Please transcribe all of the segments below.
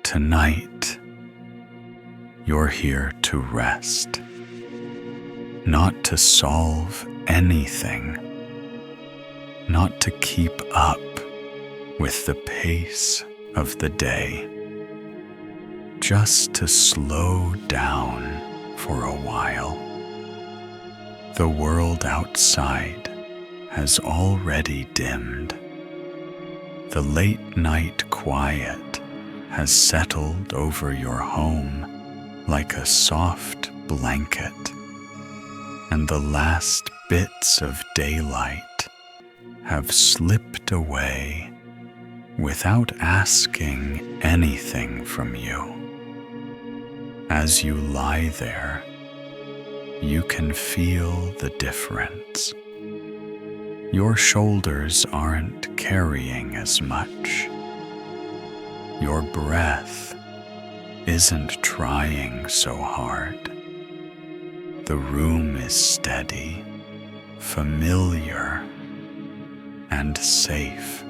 Tonight, you're here to rest, not to solve anything, not to keep up with the pace of the day, just to slow down for a while. The world outside has already dimmed. The late night quiet has settled over your home like a soft blanket, and the last bits of daylight have slipped away without asking anything from you. As you lie there, you can feel the difference. Your shoulders aren't carrying as much. Your breath isn't trying so hard. The room is steady, familiar, and safe.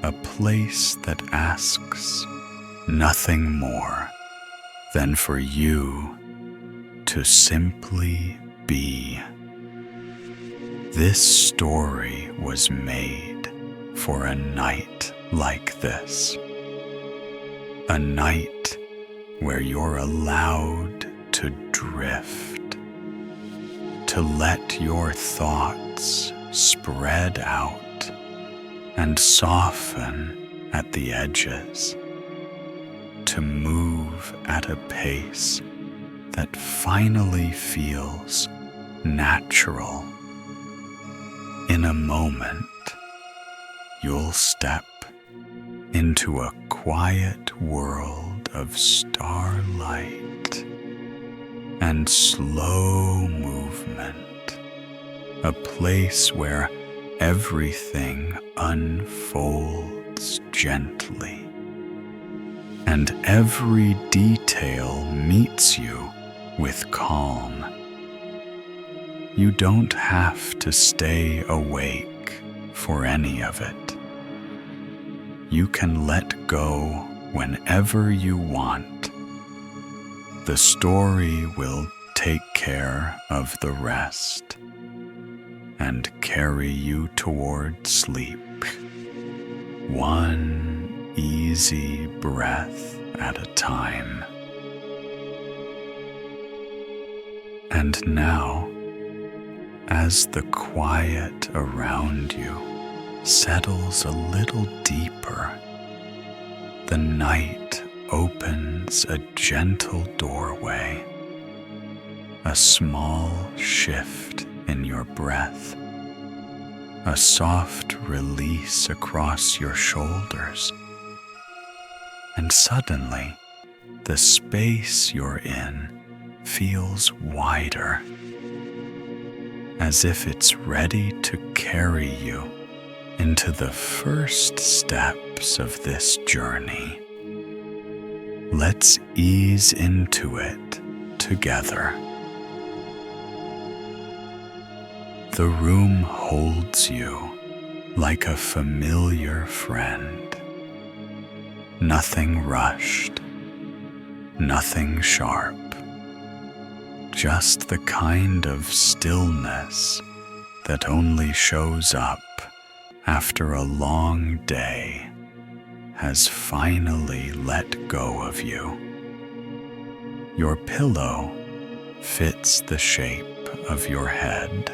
A place that asks nothing more than for you to simply be. This story was made for a night like this. A night where you're allowed to drift, to let your thoughts spread out and soften at the edges, to move at a pace that finally feels natural. In a moment, you'll step into a quiet world of starlight and slow movement, a place where everything unfolds gently, and every detail meets you with calm. You don't have to stay awake for any of it. You can let go whenever you want. The story will take care of the rest and carry you toward sleep, one easy breath at a time. And now, as the quiet around you settles a little deeper, the night opens a gentle doorway, a small shift in your breath, a soft release across your shoulders, and suddenly the space you're in feels wider, as if it's ready to carry you into the first steps of this journey. Let's ease into it together. The room holds you like a familiar friend. Nothing rushed, nothing sharp. Just the kind of stillness that only shows up after a long day has finally let go of you. Your pillow fits the shape of your head.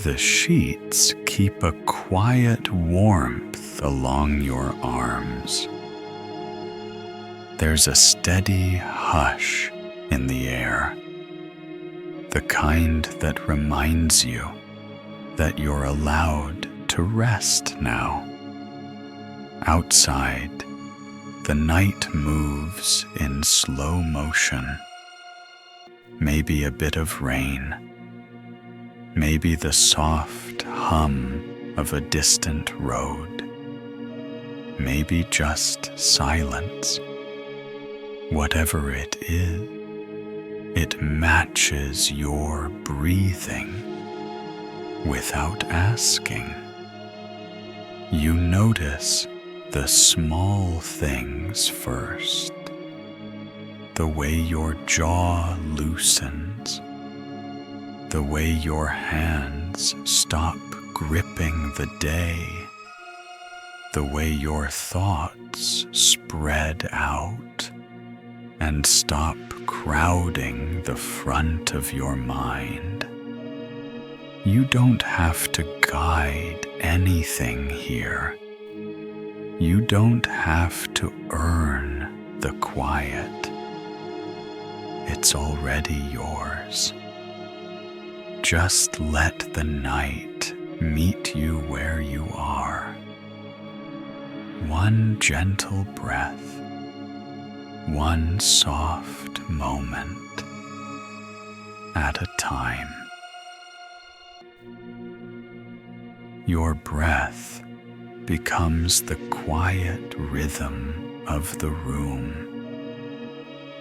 The sheets keep a quiet warmth along your arms. There's a steady hush in the air, the kind that reminds you that you're allowed to rest now. Outside, the night moves in slow motion. Maybe a bit of rain, maybe the soft hum of a distant road, maybe just silence. Whatever it is, it matches your breathing without asking. You notice the small things first. The way your jaw loosens, the way your hands stop gripping the day, the way your thoughts spread out and stop crowding the front of your mind. You don't have to guide anything here. You don't have to earn the quiet. It's already yours. Just let the night meet you where you are. One gentle breath, one soft moment at a time. Your breath becomes the quiet rhythm of the room,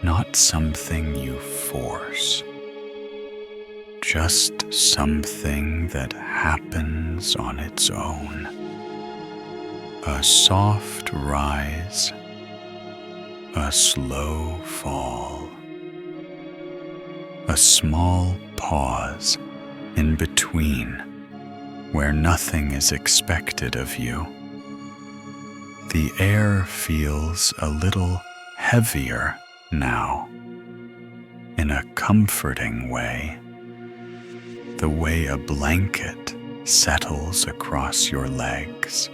not something you force, just something that happens on its own. A soft rise, a slow fall, a small pause in between where nothing is expected of you. The air feels a little heavier now, in a comforting way, the way a blanket settles across your legs,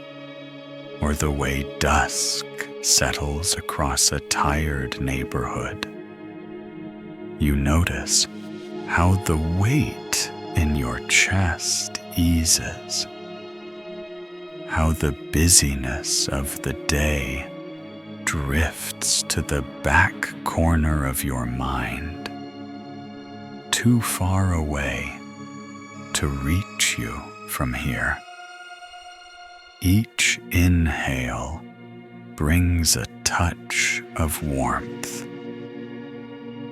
or the way dusk settles across a tired neighborhood. You notice how the weight in your chest eases, how the busyness of the day drifts to the back corner of your mind, too far away to reach you from here. Each inhale brings a touch of warmth.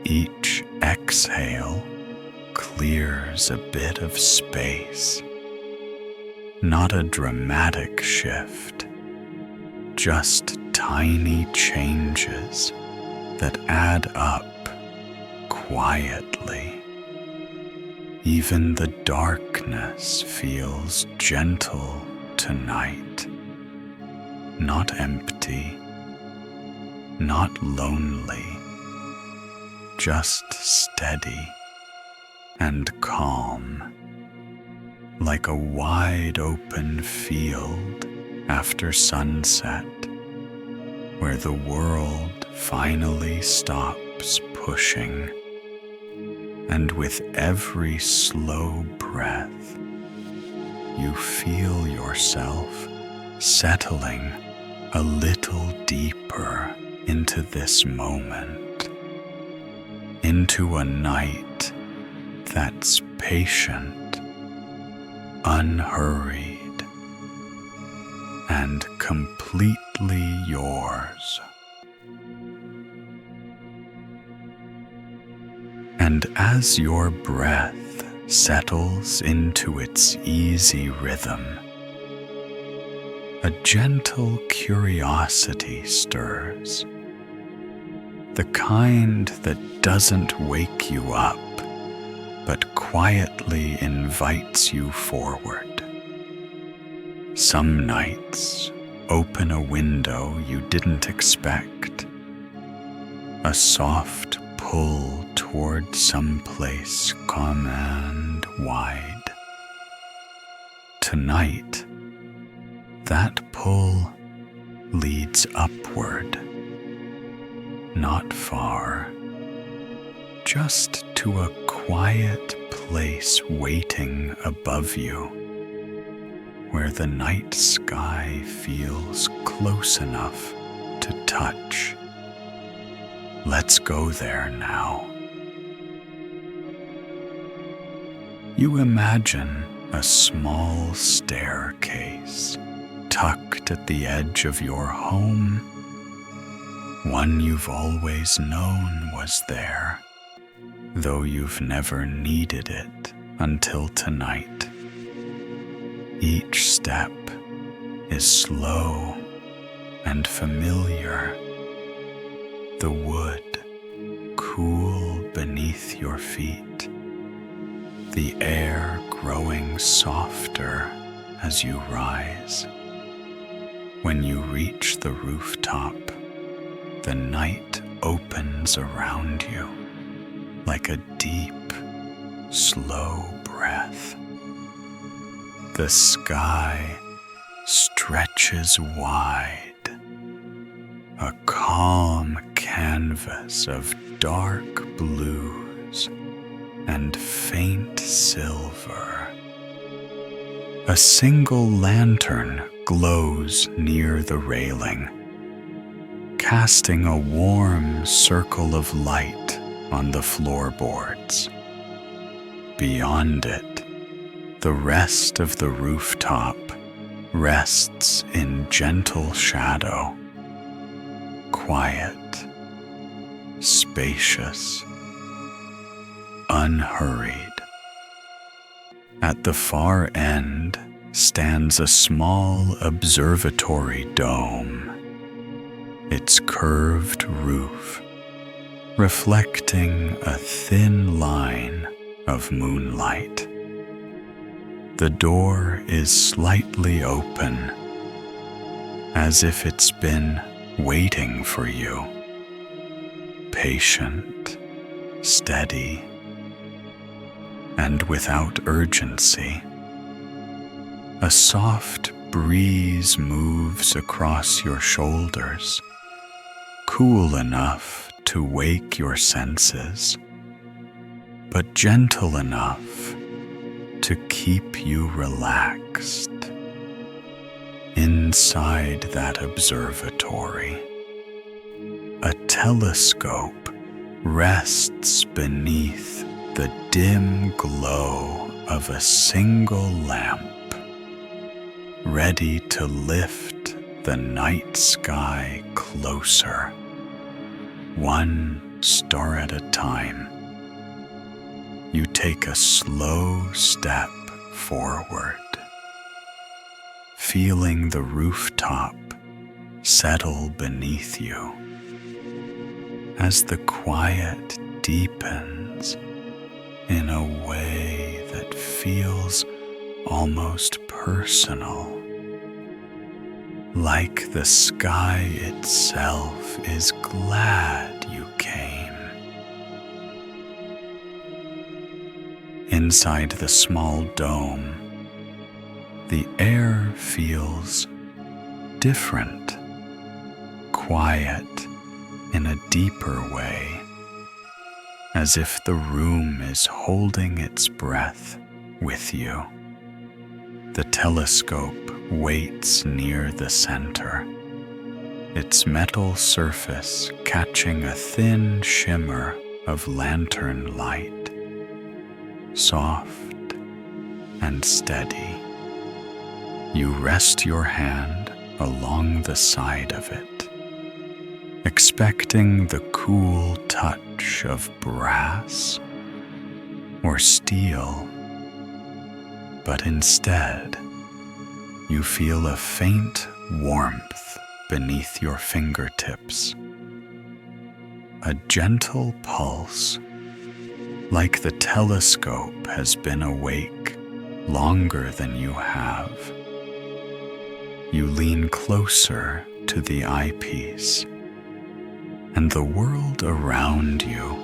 Each exhale clears a bit of space. Not a dramatic shift, just tiny changes that add up quietly. Even the darkness feels gentle tonight, not empty, not lonely, just steady and calm, like a wide open field after sunset, where the world finally stops pushing, and with every slow breath, you feel yourself settling a little deeper into this moment, into a night that's patient, unhurried, and completely yours. And as your breath settles into its easy rhythm, a gentle curiosity stirs, the kind that doesn't wake you up, but quietly invites you forward. Some nights open a window you didn't expect, a soft pull toward some place calm and wide. Tonight, that pull leads upward, not far, just to a quiet place waiting above you, where the night sky feels close enough to touch. Let's go there now. You imagine a small staircase tucked at the edge of your home, one you've always known was there, though you've never needed it until tonight. Each step is slow and familiar, the wood cool beneath your feet, the air growing softer as you rise. When you reach the rooftop, the night opens around you like a deep, slow breath. The sky stretches wide, a calm canvas of dark blues and faint silver. A single lantern glows near the railing, casting a warm circle of light on the floorboards. Beyond it, the rest of the rooftop rests in gentle shadow, quiet, spacious, unhurried. At the far end stands a small observatory dome, its curved roof reflecting a thin line of moonlight. The door is slightly open, as if it's been waiting for you, patient, steady, and without urgency. A soft breeze moves across your shoulders, cool enough to wake your senses, but gentle enough to keep you relaxed. Inside that observatory, a telescope rests beneath the dim glow of a single lamp, ready to lift the night sky closer, one star at a time. You take a slow step forward, feeling the rooftop settle beneath you. As the quiet deepens in a way that feels almost personal, like the sky itself is glad you came. Inside the small dome, the air feels different, quiet in a deeper way, as if the room is holding its breath with you. The telescope waits near the center, its metal surface catching a thin shimmer of lantern light, soft and steady. You rest your hand along the side of it, expecting the cool touch of brass or steel, but instead you feel a faint warmth beneath your fingertips, a gentle pulse, like the telescope has been awake longer than you have. You lean closer to the eyepiece, and the world around you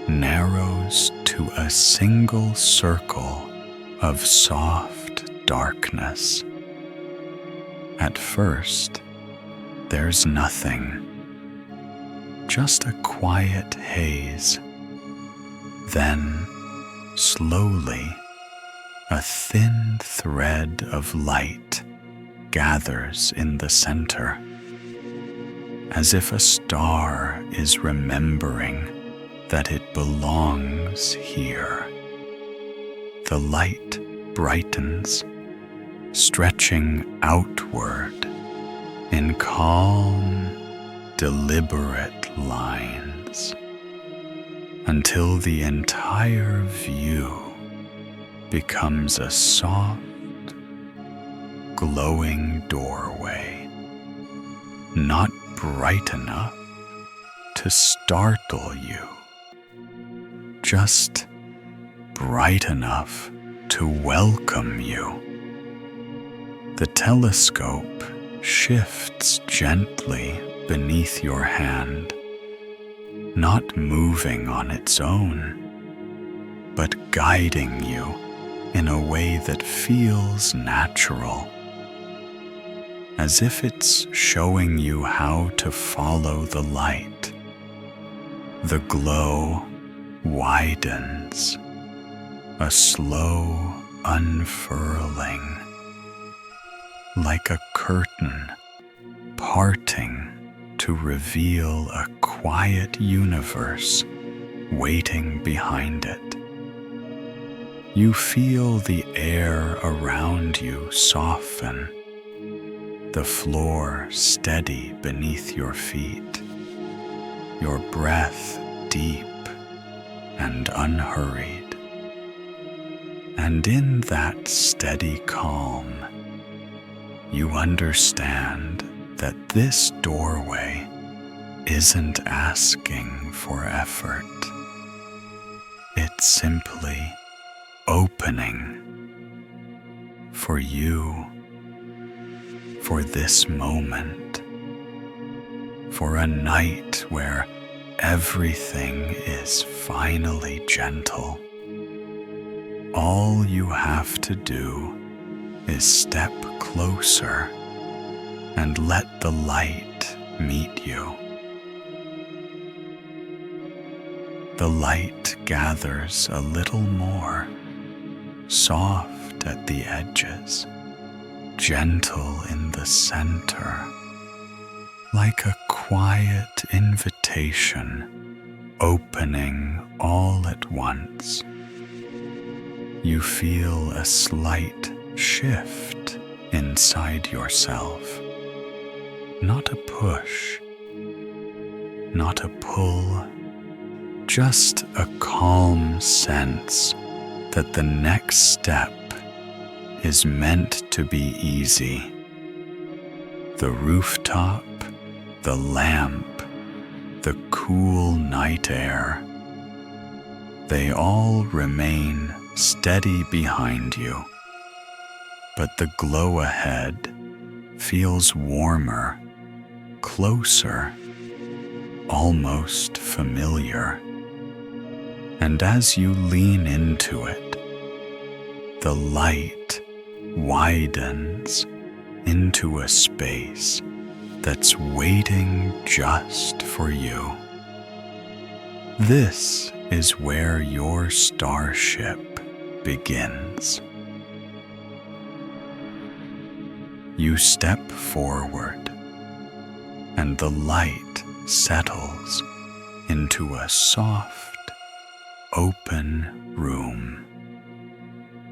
narrows to a single circle of soft darkness. At first, there's nothing, just a quiet haze. Then, slowly, a thin thread of light gathers in the center, as if a star is remembering that it belongs here. The light brightens, stretching outward in calm, deliberate lines, until the entire view becomes a soft, glowing doorway. not bright enough to startle you, just bright enough to welcome you. The telescope shifts gently beneath your hand, not moving on its own, but guiding you in a way that feels natural, as if it's showing you how to follow the light. The glow widens, a slow unfurling, like a curtain parting to reveal a quiet universe waiting behind it. You feel the air around you soften, the floor steady beneath your feet, your breath deep and unhurried. And in that steady calm, you understand that this doorway isn't asking for effort. It's simply opening for you, for this moment, for a night where everything is finally gentle. All you have to do is step closer and let the light meet you. The light gathers a little more, soft at the edges, gentle in the center, like a quiet invitation opening all at once. You feel a slight shift inside yourself. Not a push, not a pull, just a calm sense that the next step is meant to be easy. The rooftop, the lamp, the cool night air, they all remain steady behind you, but the glow ahead feels warmer, closer, almost familiar. And as you lean into it, the light widens into a space that's waiting just for you. This is where your starship begins. You step forward, and the light settles into a soft, open room,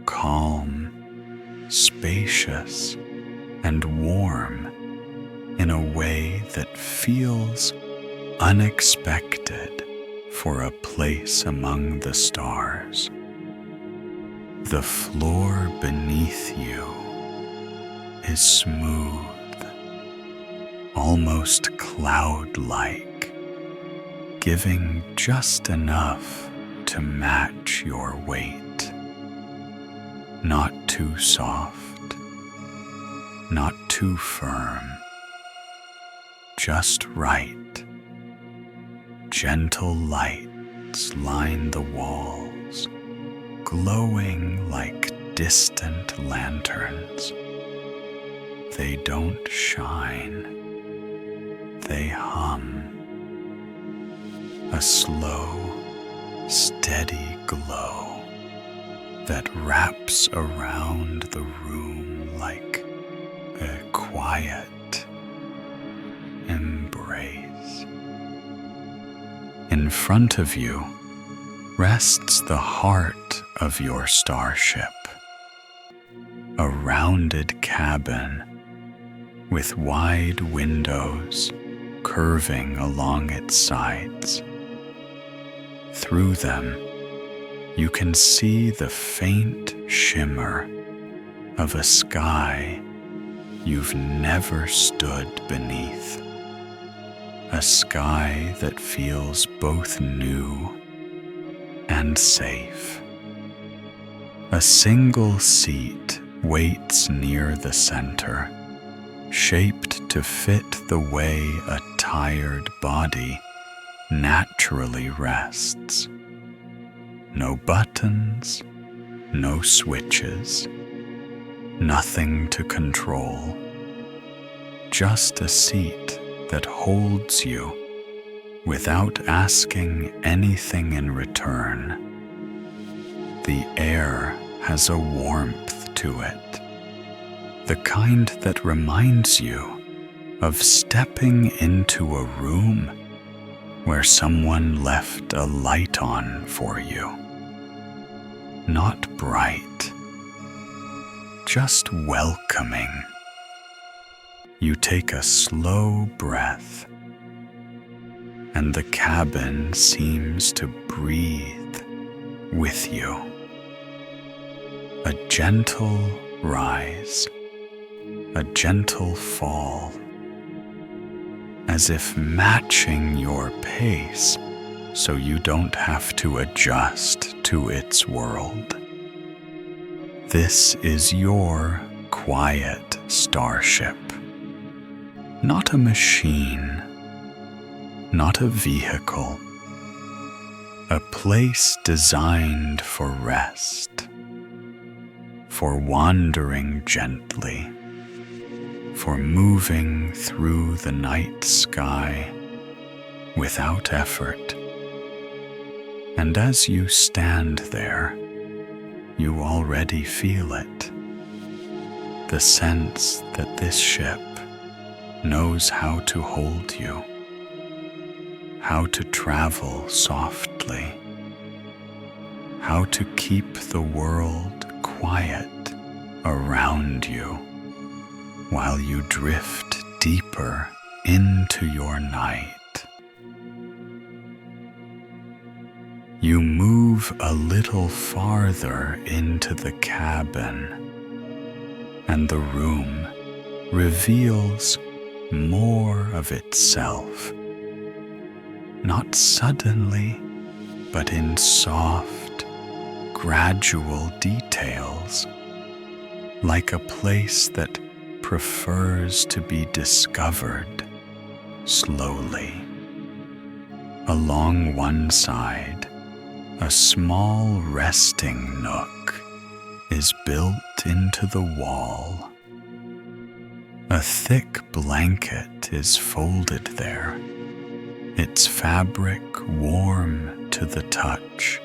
calm, spacious, and warm in a way that feels unexpected for a place among the stars. The floor beneath you is smooth, almost cloud-like, giving just enough to match your weight. Not too soft, not too firm, just right. Gentle lights line the walls, glowing like distant lanterns. They don't shine, they hum. A slow, steady glow that wraps around the room like a quiet embrace. In front of you rests the heart of your starship, a rounded cabin with wide windows curving along its sides. Through them, you can see the faint shimmer of a sky you've never stood beneath. a sky that feels both new and safe. A single seat waits near the center, shaped to fit the way a tired body naturally rests. No buttons, no switches, nothing to control. Just a seat that holds you without asking anything in return. The air has a warmth to it, the kind that reminds you of stepping into a room where someone left a light on for you. Not bright, just welcoming. You take a slow breath, and the cabin seems to breathe with you. A gentle rise, a gentle fall, as if matching your pace so you don't have to adjust to its world. This is your quiet starship. Not a machine, not a vehicle, a place designed for rest, for wandering gently, for moving through the night sky without effort. And as you stand there, you already feel it, the sense that this ship knows how to hold you, how to travel softly, how to keep the world quiet around you while you drift deeper into your night. You move a little farther into the cabin, and the room reveals more of itself, not suddenly, but in soft, gradual details, like a place that prefers to be discovered slowly. Along one side, a small resting nook is built into the wall. A thick blanket is folded there, its fabric warm to the touch,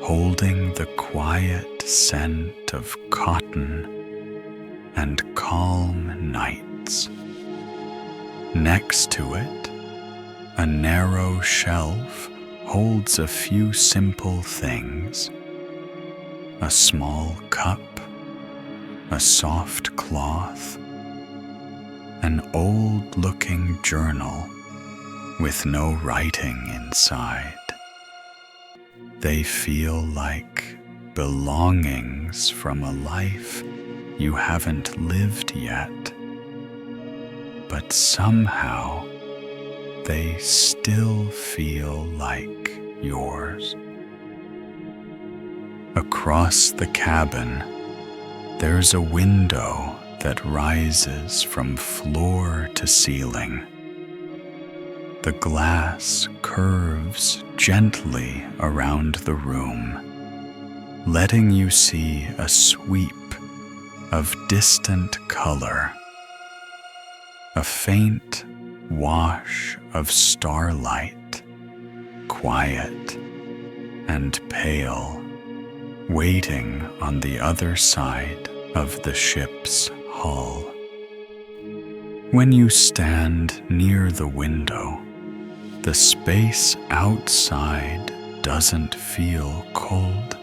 holding the quiet scent of cotton and calm nights. Next to it, a narrow shelf holds a few simple things: a small cup, a soft cloth, an old-looking journal with no writing inside. They feel like belongings from a life you haven't lived yet, but somehow they still feel like yours. Across the cabin, there's a window that rises from floor to ceiling. The glass curves gently around the room, letting you see a sweep of distant color, a faint wash of starlight, quiet and pale, waiting on the other side of the ship's hull. When you stand near the window, the space outside doesn't feel cold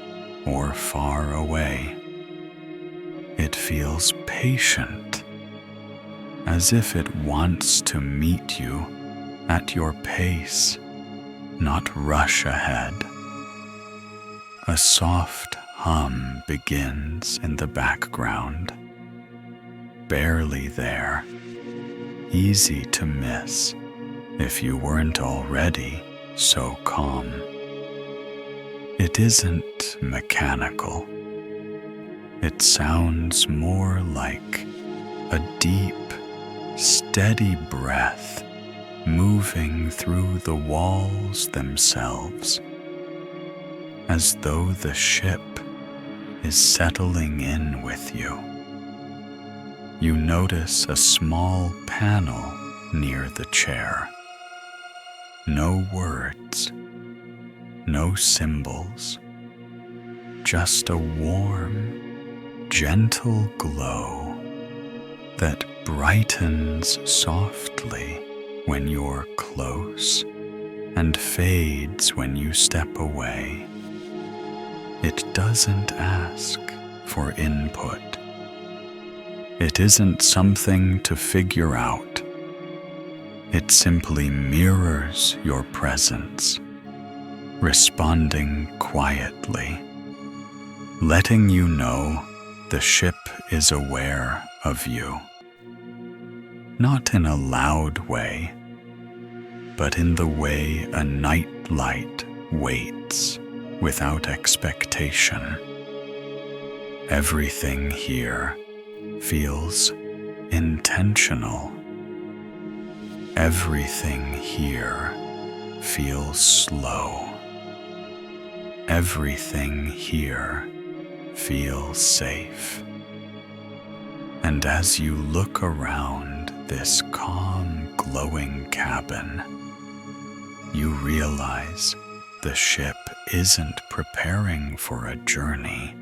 or far away. It feels patient, as if it wants to meet you at your pace, not rush ahead. A soft hum begins in the background, barely there, easy to miss, if you weren't already so calm. It isn't mechanical. It sounds more like a deep, steady breath moving through the walls themselves, as though the ship is settling in with you. You notice a small panel near the chair. No words, no symbols, just a warm, gentle glow that brightens softly when you're close and fades when you step away. It doesn't ask for input. It isn't something to figure out. It simply mirrors your presence, responding quietly, letting you know the ship is aware of you. Not in a loud way, but in the way a night light waits without expectation. Everything here feels intentional. Everything here feels slow. Everything here feels safe. And as you look around this calm, glowing cabin, you realize the ship isn't preparing for a journey.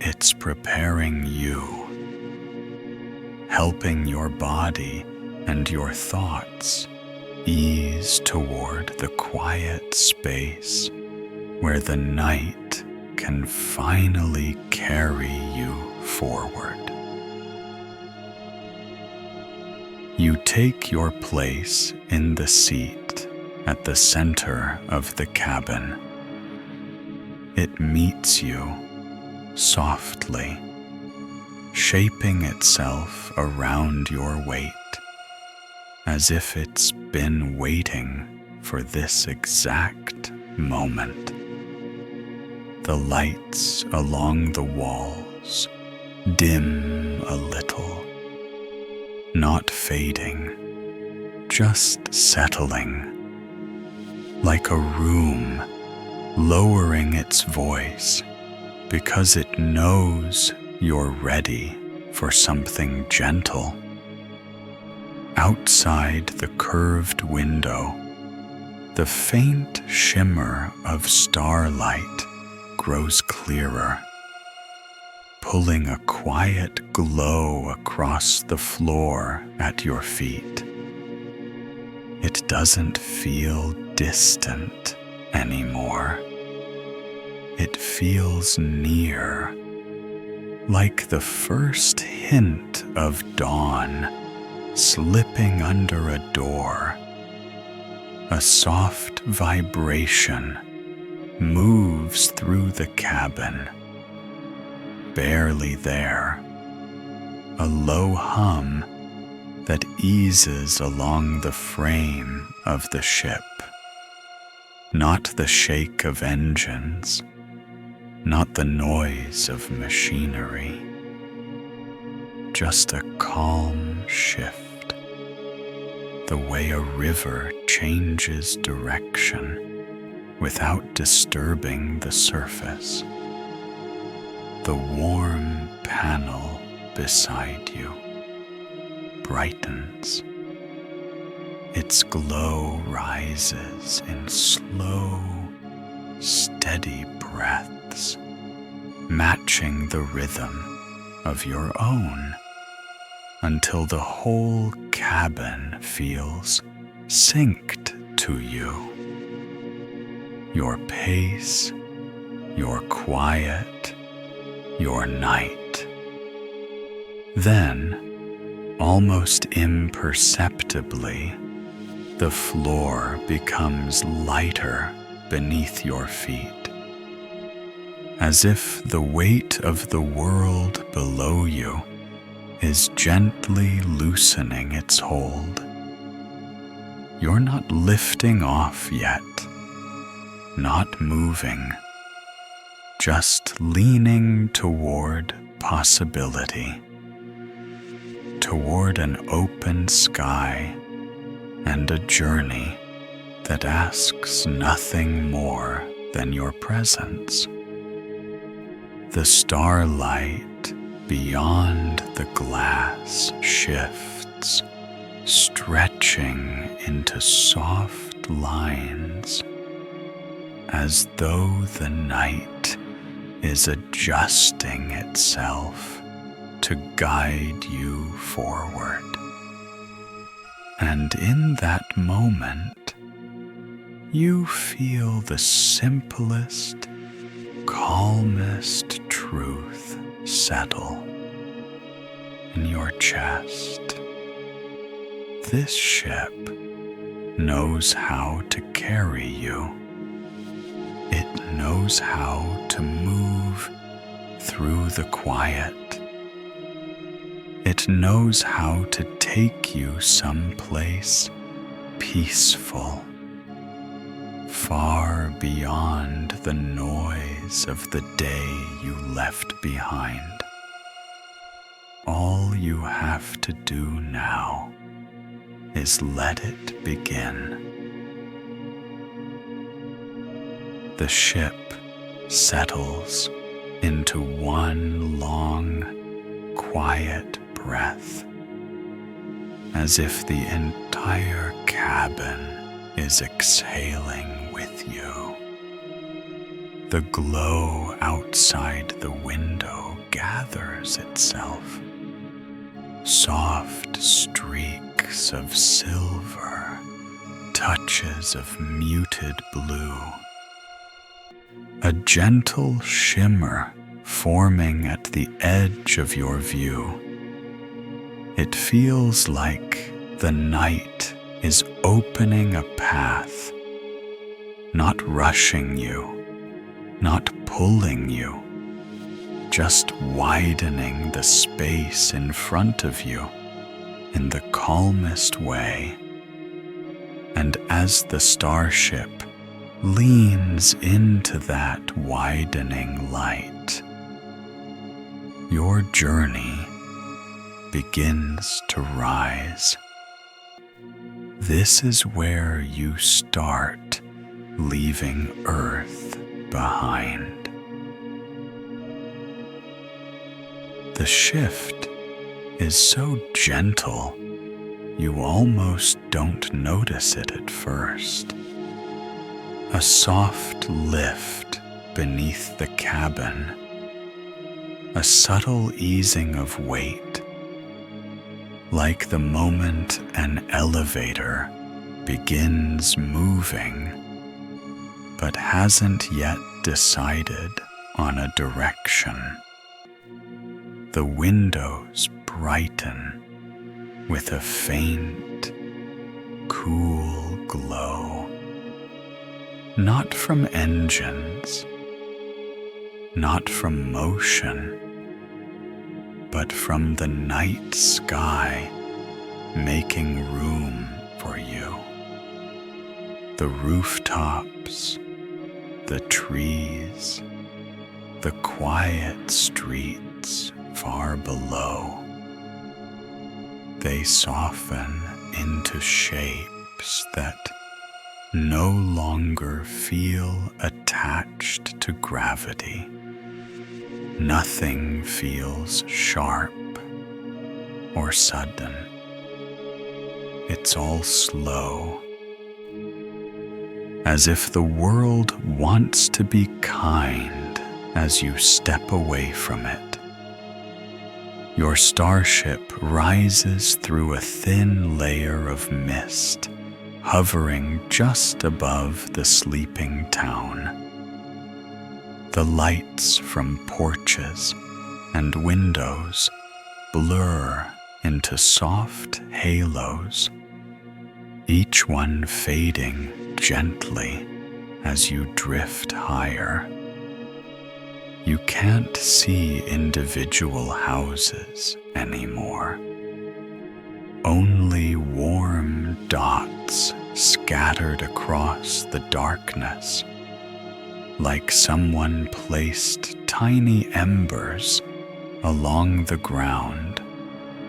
It's preparing you, helping your body and your thoughts ease toward the quiet space where the night can finally carry you forward. You take your place in the seat at the center of the cabin. It meets you softly, shaping itself around your weight, as if it's been waiting for this exact moment. The lights along the walls dim a little, not fading, just settling, like a room lowering its voice because it knows you're ready for something gentle. Outside the curved window, the faint shimmer of starlight grows clearer, pulling a quiet glow across the floor at your feet. It doesn't feel distant anymore. It feels near, like the first hint of dawn slipping under a door. A soft vibration moves through the cabin, barely there, a low hum that eases along the frame of the ship. Not the shake of engines, not the noise of machinery, just a calm shift, the way a river changes direction without disturbing the surface. The warm panel beside you brightens. Its glow rises in slow, steady breaths, matching the rhythm of your own, until the whole cabin feels synced to you. Your pace, your quiet, your night. Then, almost imperceptibly, the floor becomes lighter beneath your feet, as if the weight of the world below you is gently loosening its hold. you're not lifting off yet, not moving, just leaning toward possibility, toward an open sky and a journey that asks nothing more than your presence. The starlight beyond the glass shifts, stretching into soft lines, as though the night is adjusting itself to guide you forward. And in that moment, you feel the simplest, calmest truth settle in your chest. This ship knows how to carry you. It knows how to move through the quiet. It knows how to take you someplace peaceful, far beyond the noise of the day you left behind. All you have to do now is let it begin. The ship settles into one long, quiet breath, as if the entire cabin is exhaling with you. The glow outside the window gathers itself, soft streaks of silver, touches of muted blue, a gentle shimmer forming at the edge of your view. It feels like the night is opening a path, not rushing you, not pulling you, just widening the space in front of you in the calmest way. And as the starship leans into that widening light, your journey begins to rise. This is where you start leaving Earth behind. The shift is so gentle, you almost don't notice it at first. A soft lift beneath the cabin, a subtle easing of weight, like the moment an elevator begins moving but hasn't yet decided on a direction. The windows brighten with a faint, cool glow, not from engines, not from motion, but from the night sky making room for you. The rooftops, the trees, the quiet streets far below, they soften into shapes that no longer feel attached to gravity. Nothing feels sharp or sudden. It's all slow, as if the world wants to be kind as you step away from it. Your starship rises through a thin layer of mist, hovering just above the sleeping town. The lights from porches and windows blur into soft halos, each one fading gently as you drift higher. You can't see individual houses anymore. Only warm dots scattered across the darkness, like someone placed tiny embers along the ground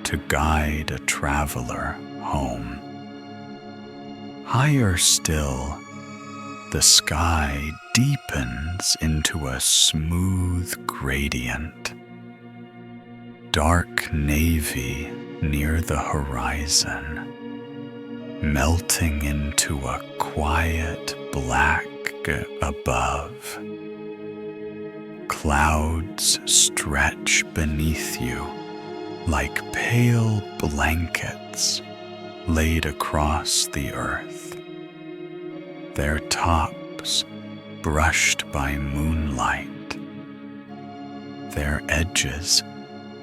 to guide a traveler home. Higher still, the sky deepens into a smooth gradient, dark navy near the horizon, melting into a quiet black above. Clouds stretch beneath you like pale blankets laid across the earth, their tops brushed by moonlight, their edges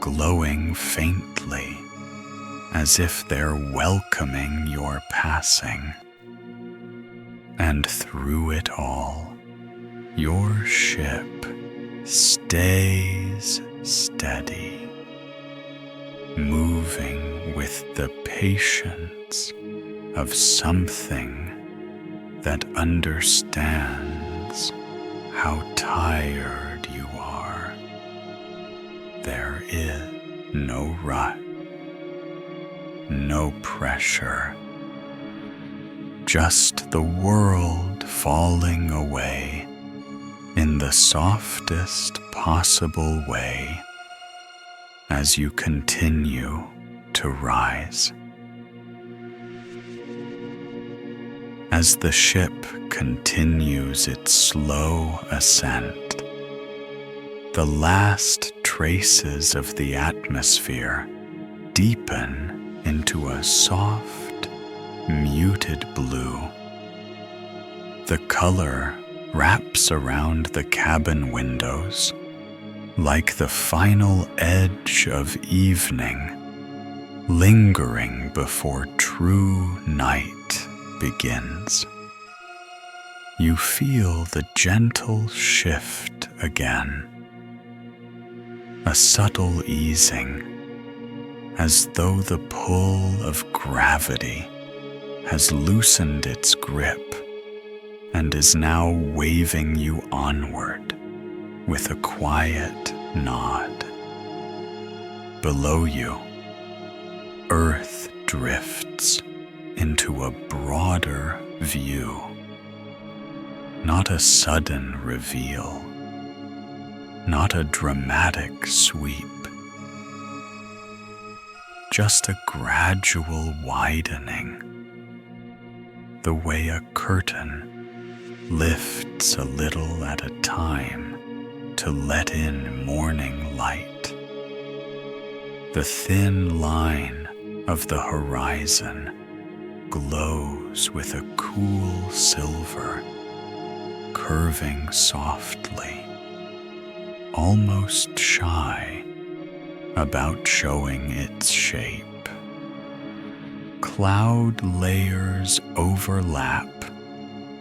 glowing faintly as if they're welcoming your passing. And through it all, your ship stays steady, moving with the patience of something that understands how tired you are. There is no rush, no pressure, just the world falling away in the softest possible way as you continue to rise. As the ship continues its slow ascent, the last traces of the atmosphere deepen into a soft, muted blue. The color wraps around the cabin windows like the final edge of evening, lingering before true night begins. You feel the gentle shift again, a subtle easing, as though the pull of gravity has loosened its grip and is now waving you onward with a quiet nod. Below you, Earth drifts into a broader view, not a sudden reveal, not a dramatic sweep, just a gradual widening, the way a curtain lifts a little at a time to let in morning light. The thin line of the horizon glows with a cool silver, curving softly, almost shy about showing its shape. Cloud layers overlap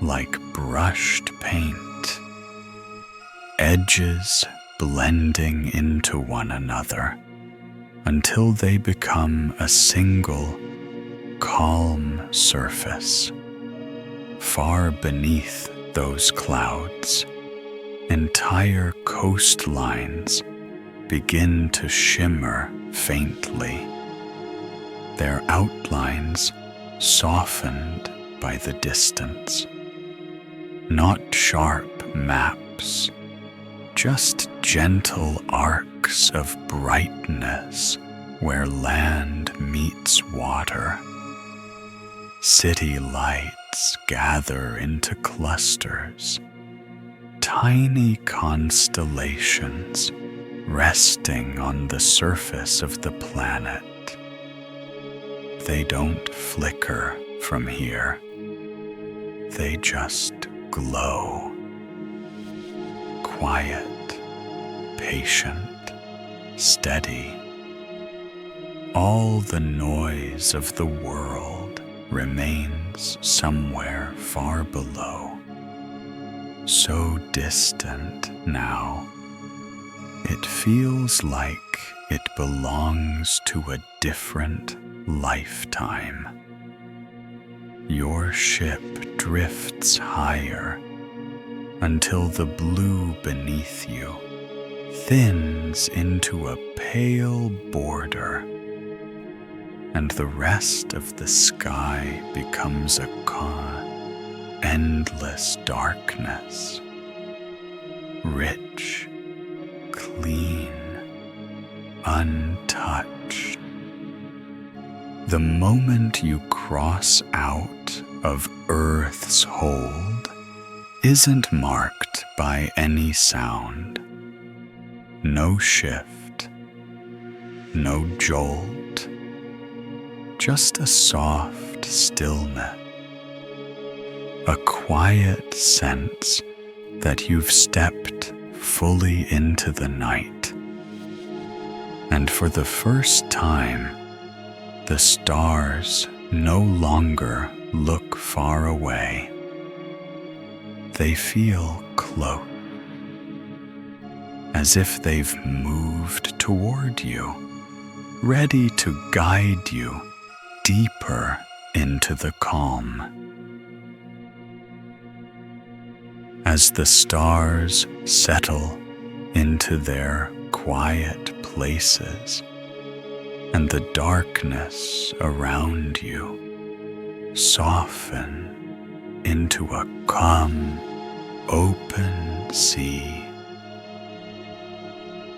like brushed paint, edges blending into one another until they become a single, calm surface. Far beneath those clouds, entire coastlines begin to shimmer faintly, their outlines softened by the distance. Not sharp maps, just gentle arcs of brightness where land meets water. City lights gather into clusters, tiny constellations resting on the surface of the planet. They don't flicker from here. They just glow. Quiet, patient, steady. All the noise of the world remains somewhere far below, so distant now. It feels like it belongs to a different lifetime. your ship drifts higher until the blue beneath you thins into a pale border, and the rest of the sky becomes a endless darkness, rich, clean, untouched. The moment you cross out of Earth's hold isn't marked by any sound, no shift, no jolt, just a soft stillness, a quiet sense that you've stepped fully into the night. And for the first time, the stars no longer look far away. They feel close, as if they've moved toward you, ready to guide you deeper into the calm. As the stars settle into their quiet places, and the darkness around you soften into a calm, open sea,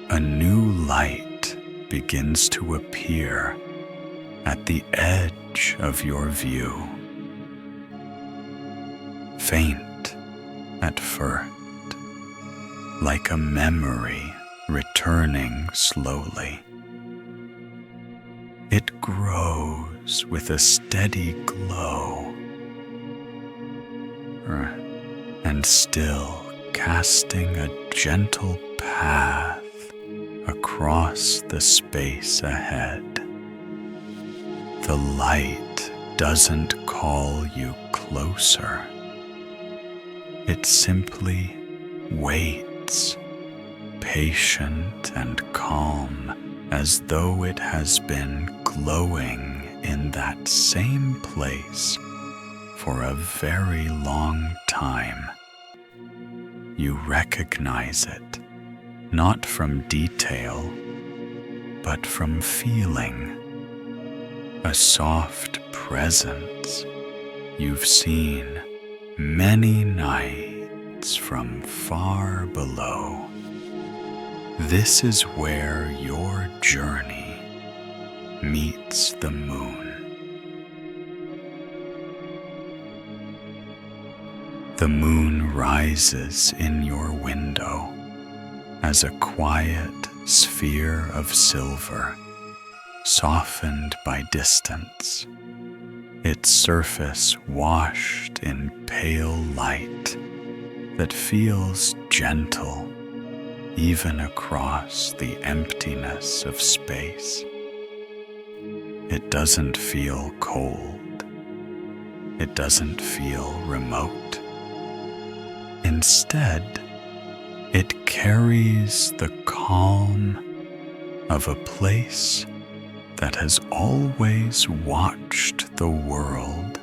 a new light begins to appear at the edge of your view. Faint at first, like a memory returning slowly. It grows with a steady glow, and still casting a gentle path across the space ahead. The light doesn't call you closer. It simply waits, patient and calm, as though it has been glowing in that same place for a very long time. You recognize it, not from detail, but from feeling, a soft presence you've seen many nights from far below. This is where your journey meets the moon. The moon rises in your window as a quiet sphere of silver, softened by distance, its surface washed in pale light that feels gentle even across the emptiness of space. It doesn't feel cold. It doesn't feel remote. Instead, it carries the calm of a place that has always watched the world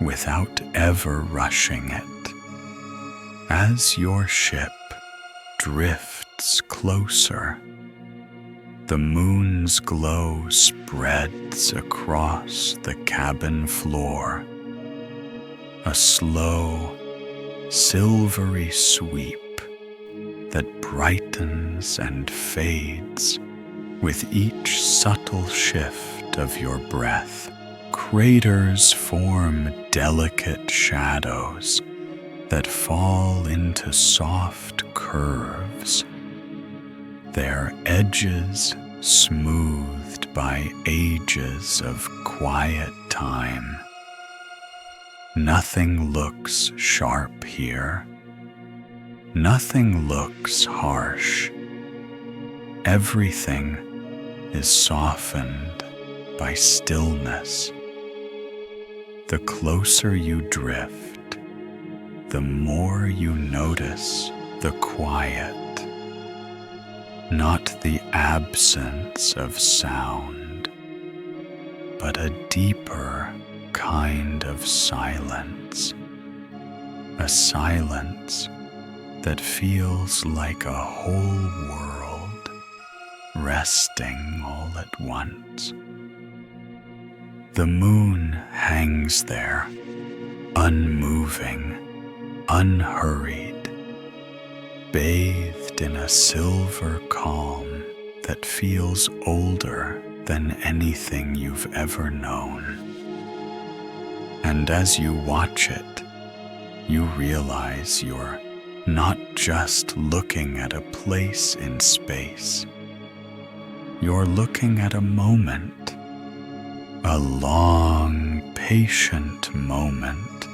without ever rushing it. As your ship drifts closer, the moon's glow spreads across the cabin floor, a slow, silvery sweep that brightens and fades with each subtle shift of your breath. Craters form delicate shadows that fall into soft curves, their edges smoothed by ages of quiet time. Nothing looks sharp here. Nothing looks harsh. Everything is softened by stillness. The closer you drift, the more you notice the quiet, not the absence of sound, but a deeper kind of silence, a silence that feels like a whole world resting all at once. The moon hangs there, unmoving, unhurried, bathed in a silver calm that feels older than anything you've ever known. And as you watch it, you realize you're not just looking at a place in space. You're looking at a moment, a long, patient moment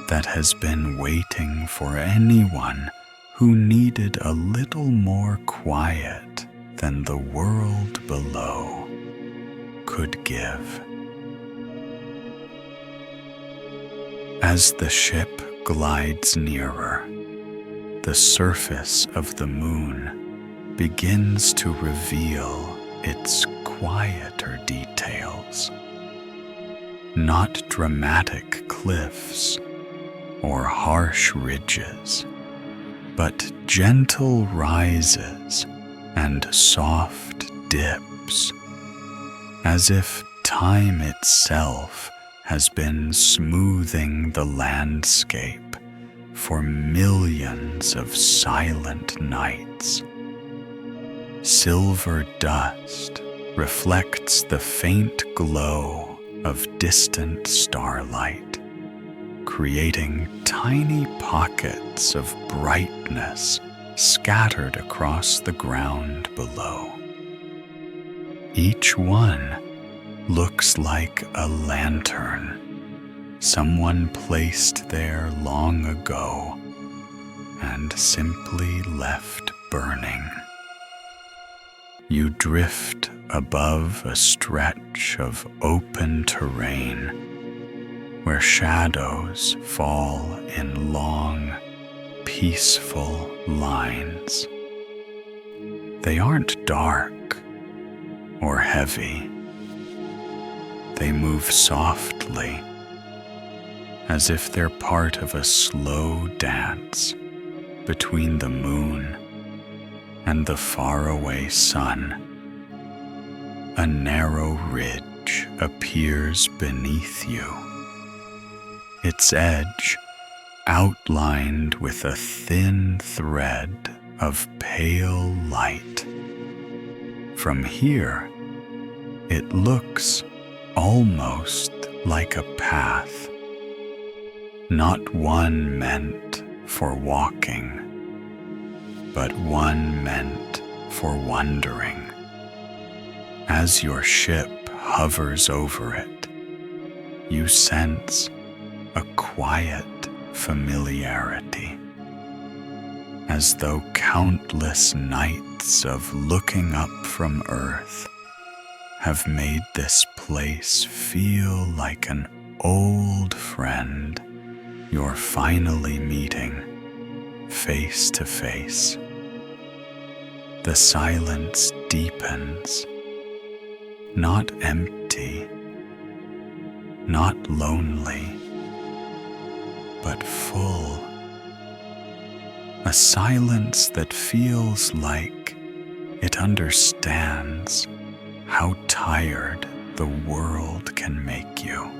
that has been waiting for anyone who needed a little more quiet than the world below could give. As the ship glides nearer, the surface of the moon begins to reveal its quieter details. Not dramatic cliffs or harsh ridges, but gentle rises and soft dips, as if time itself has been smoothing the landscape for millions of silent nights. Silver dust reflects the faint glow of distant starlight, creating tiny pockets of brightness scattered across the ground below. Each one looks like a lantern someone placed there long ago and simply left burning. You drift above a stretch of open terrain where shadows fall in long, peaceful lines. They aren't dark or heavy. They move softly, as if they're part of a slow dance between the moon and the faraway sun. A narrow ridge appears beneath you, its edge outlined with a thin thread of pale light. From here, it looks almost like a path, not one meant for walking, but one meant for wandering. As your ship hovers over it, you sense a quiet familiarity, as though countless nights of looking up from Earth have made this place feel like an old friend you're finally meeting face to face. The silence deepens, not empty, not lonely, but full. A silence that feels like it understands how tired the world can make you.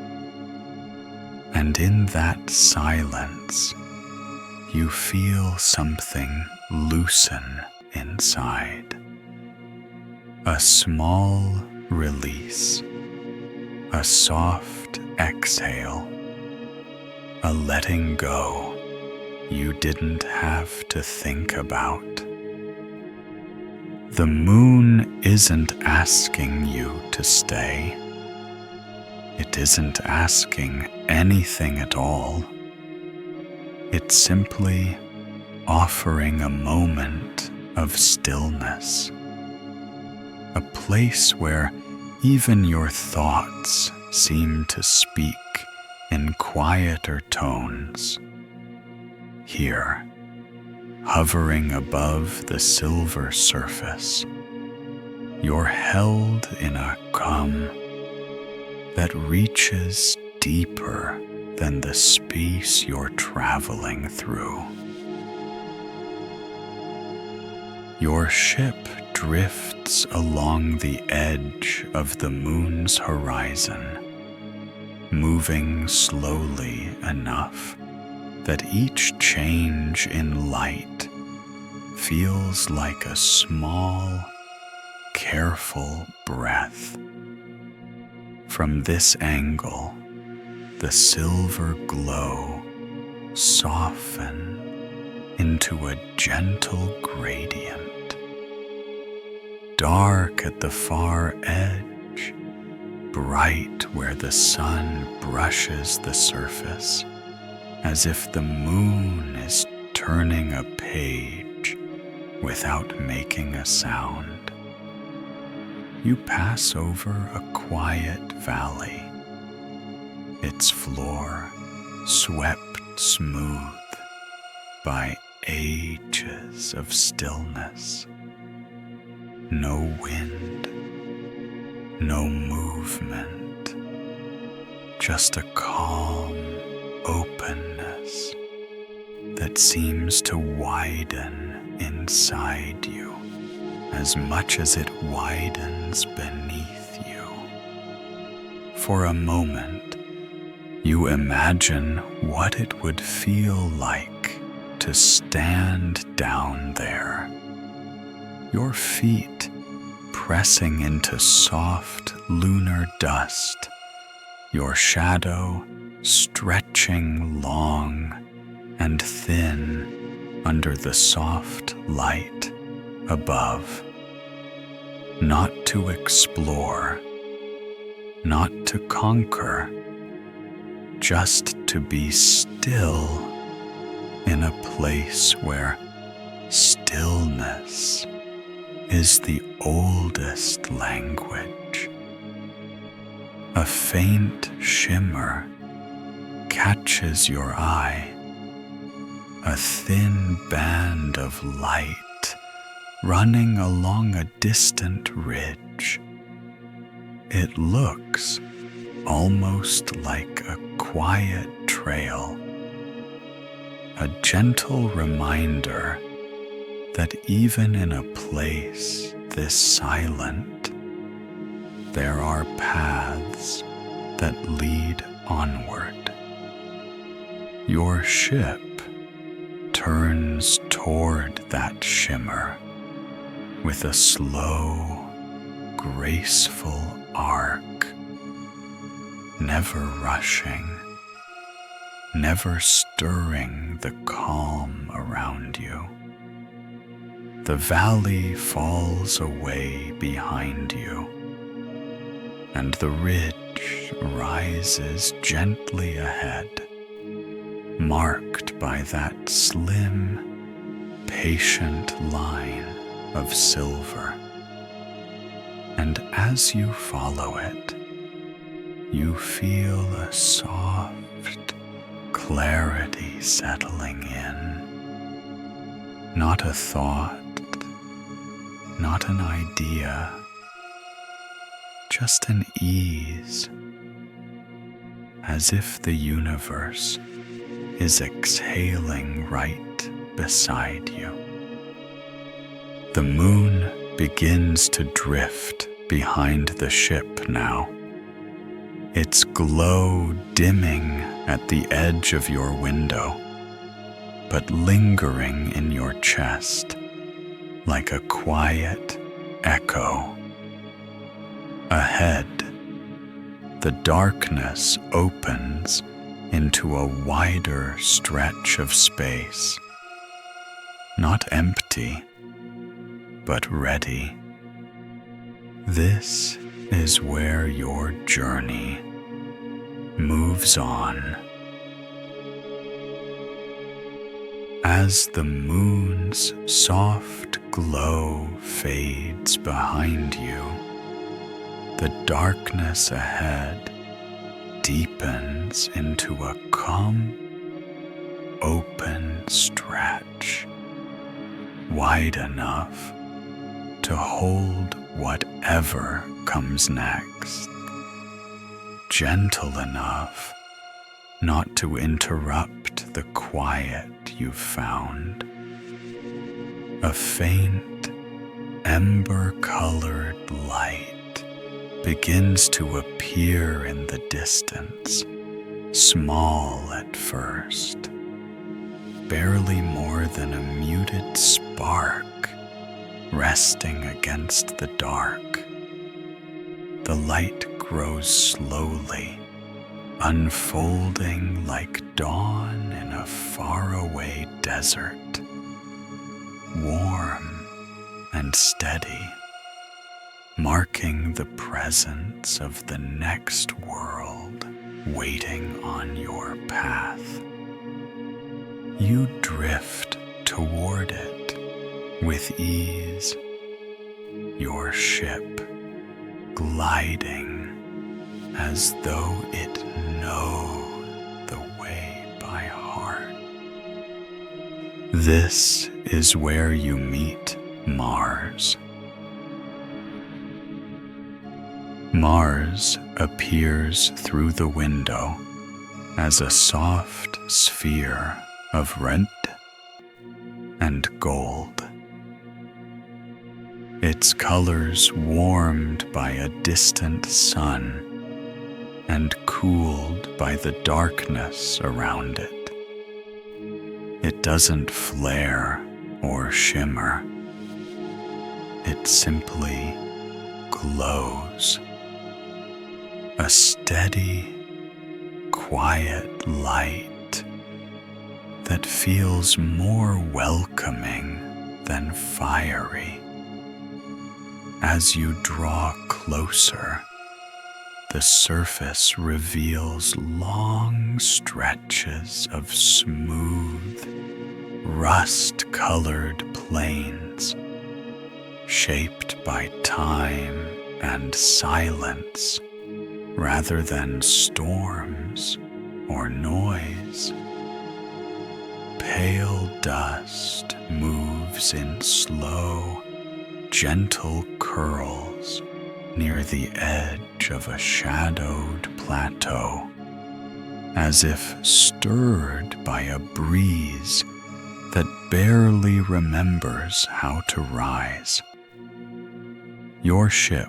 And in that silence, you feel something loosen inside. A small release, a soft exhale, a letting go you didn't have to think about. The moon isn't asking you to stay. It isn't asking anything at all. It's simply offering a moment of stillness, a place where even your thoughts seem to speak in quieter tones. Here, hovering above the silver surface, you're held in a calm that reaches deeper than the space you're traveling through. Your ship drifts along the edge of the moon's horizon, moving slowly enough that each change in light feels like a small, careful breath. From this angle, the silver glow soften into a gentle gradient. Dark at the far edge, bright where the sun brushes the surface, as if the moon is turning a page without making a sound. You pass over a quiet valley, its floor swept smooth by ages of stillness. No wind, no movement, just a calm openness that seems to widen inside you as much as it widens beneath you. For a moment, you imagine what it would feel like to stand down there, your feet pressing into soft lunar dust, your shadow stretching long and thin under the soft light above. Not to explore, not to conquer, just to be still in a place where stillness is the oldest language. A faint shimmer catches your eye, a thin band of light running along a distant ridge. It looks almost like a quiet trail, a gentle reminder that even in a place this silent, there are paths that lead onward. Your ship turns toward that shimmer with a slow, graceful arc, never rushing, never stirring the calm around you. The valley falls away behind you, and the ridge rises gently ahead, marked by that slim, patient line of silver. And as you follow it, you feel a soft clarity settling in. Not a thought, not an idea, just an ease, as if the universe is exhaling right beside you. The moon begins to drift behind the ship now, its glow dimming at the edge of your window, but lingering in your chest like a quiet echo. Ahead, the darkness opens into a wider stretch of space, not empty, but ready. This is where your journey moves on. As the moon's soft glow fades behind you, the darkness ahead deepens into a calm, open stretch, wide enough to hold whatever comes next. gentle enough not to interrupt the quiet you've found. A faint, ember-colored light begins to appear in the distance, small at first, barely more than a muted spark resting against the dark. The light grows slowly, unfolding like dawn in a faraway desert, warm and steady, marking the presence of the next world waiting on your path. You drift toward it with ease, your ship gliding as though it knows the way by heart. This is where you meet Mars. Mars appears through the window as a soft sphere of red and gold. Its colors warmed by a distant sun and cooled by the darkness around it. It doesn't flare or shimmer. It simply glows. A steady, quiet light that feels more welcoming than fiery. As you draw closer, the surface reveals long stretches of smooth, rust-colored plains, shaped by time and silence rather than storms or noise. Pale dust moves in slow, gentle curls near the edge of a shadowed plateau, as if stirred by a breeze that barely remembers how to rise. Your ship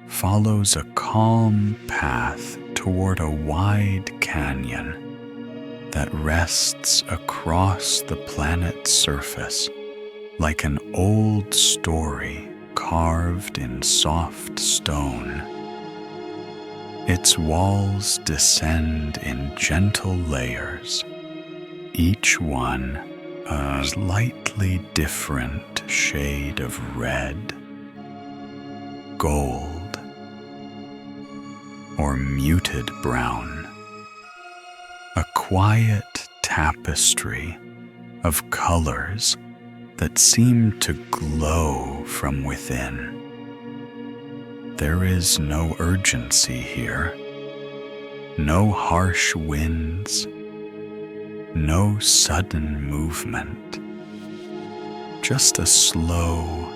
follows a calm path toward a wide canyon that rests across the planet's surface like an old story carved in soft stone. Its walls descend in gentle layers, each one a slightly different shade of red, gold, or muted brown. A quiet tapestry of colors that seem to glow from within. There is no urgency here, no harsh winds, no sudden movement, just a slow,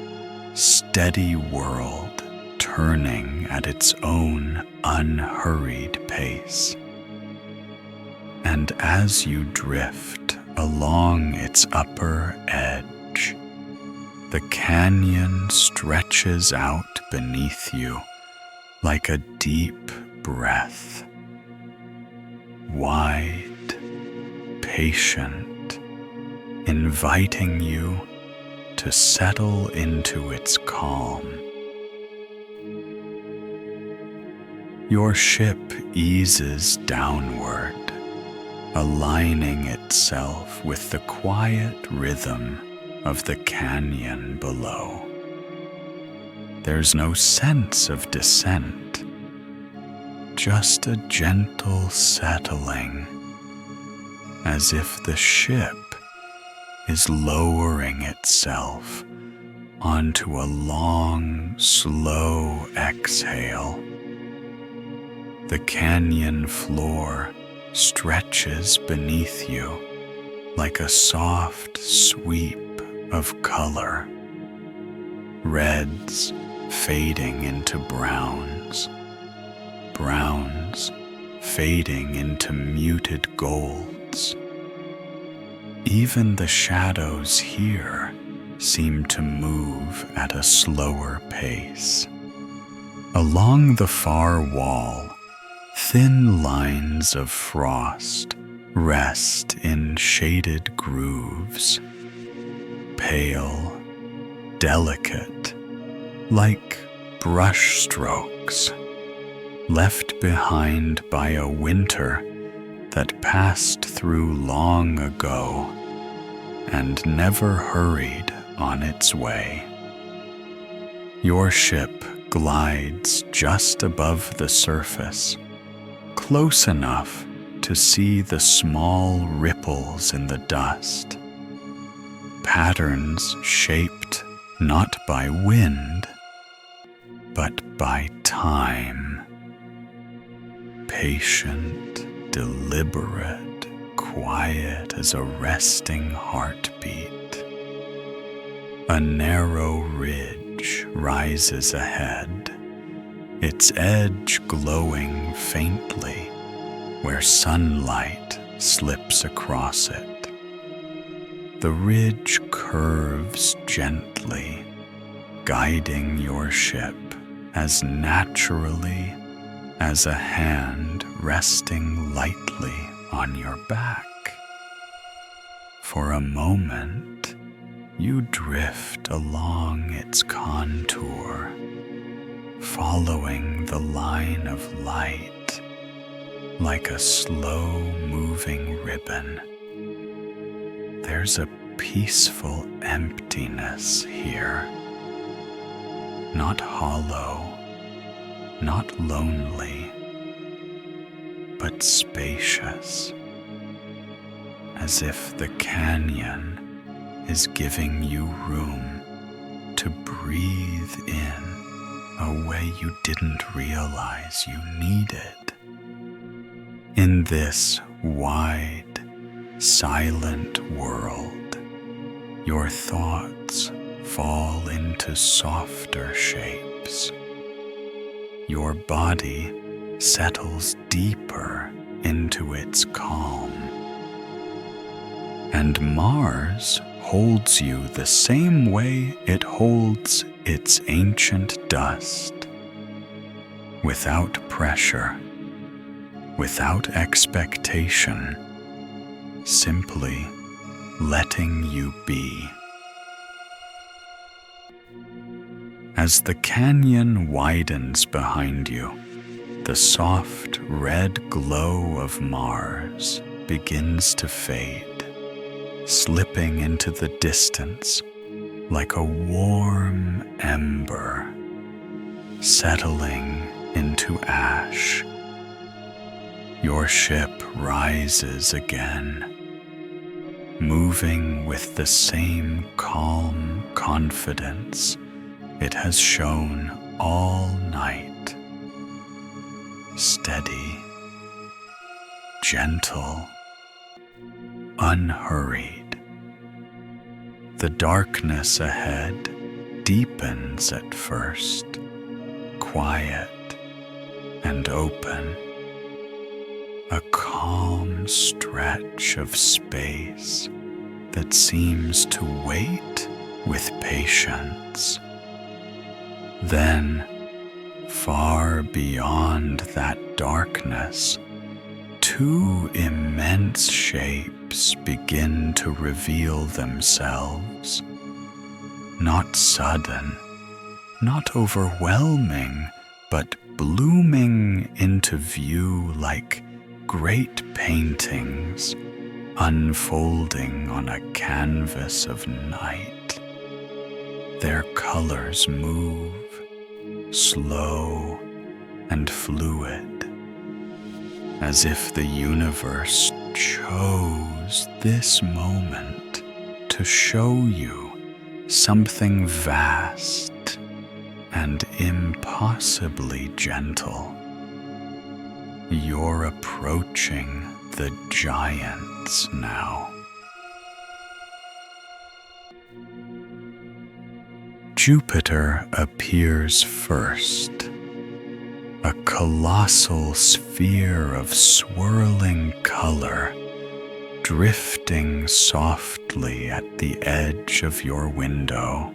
steady world turning at its own unhurried pace. And as you drift along its upper edge, the canyon stretches out beneath you like a deep breath, wide, patient, inviting you to settle into its calm. Your ship eases downward, aligning itself with the quiet rhythm of the canyon below. There's no sense of descent, just a gentle settling, as if the ship is lowering itself onto a long, slow exhale. The canyon floor stretches beneath you like a soft sweep of color, reds fading into browns, browns fading into muted golds. Even the shadows here seem to move at a slower pace. Along the far wall, thin lines of frost rest in shaded grooves, pale, delicate, like brush strokes left behind by a winter that passed through long ago and never hurried on its way. Your ship glides just above the surface, close enough to see the small ripples in the dust, patterns shaped not by wind, but by time. Patient, deliberate, quiet as a resting heartbeat. A narrow ridge rises ahead, its edge glowing faintly where sunlight slips across it. The ridge curves gently, guiding your ship as naturally as a hand resting lightly on your back. For a moment, you drift along its contour, following the line of light like a slow-moving ribbon. There's a peaceful emptiness here, not hollow, not lonely, but spacious, as if the canyon is giving you room to breathe in a way you didn't realize you needed. In this wide, silent world, your thoughts fall into softer shapes. Your body settles deeper into its calm. And Mars holds you the same way it holds its ancient dust, without pressure, without expectation, simply letting you be. As the canyon widens behind you, the soft red glow of Mars begins to fade, slipping into the distance like a warm ember, settling into ash. Your ship rises again, moving with the same calm confidence it has shown all night. Steady, gentle, unhurried. The darkness ahead deepens at first, quiet and open. A calm stretch of space that seems to wait with patience. Then, far beyond that darkness, two immense shapes begin to reveal themselves. Not sudden, not overwhelming, but blooming into view like great paintings unfolding on a canvas of night. Their colors move, slow and fluid, as if the universe chose this moment to show you something vast and impossibly gentle. You're approaching the giants now. Jupiter appears first, a colossal sphere of swirling color drifting softly at the edge of your window.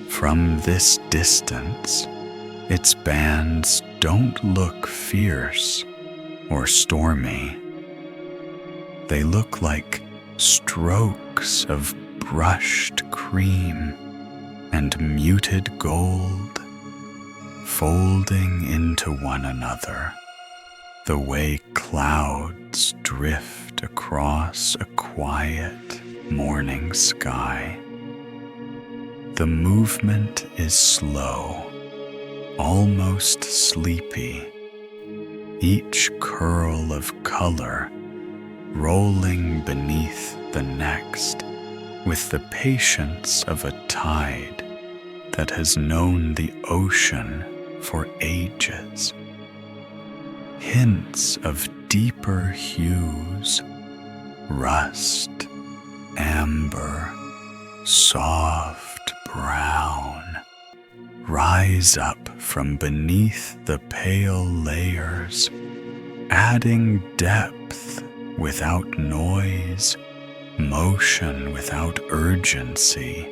From this distance, its bands don't look fierce or stormy. They look like strokes of brushed cream and muted gold, folding into one another the way clouds drift across a quiet morning sky. The movement is slow, almost sleepy, each curl of color rolling beneath the next with the patience of a tide that has known the ocean for ages. Hints of deeper hues, rust, amber, soft brown, rise up from beneath the pale layers, adding depth without noise, motion without urgency.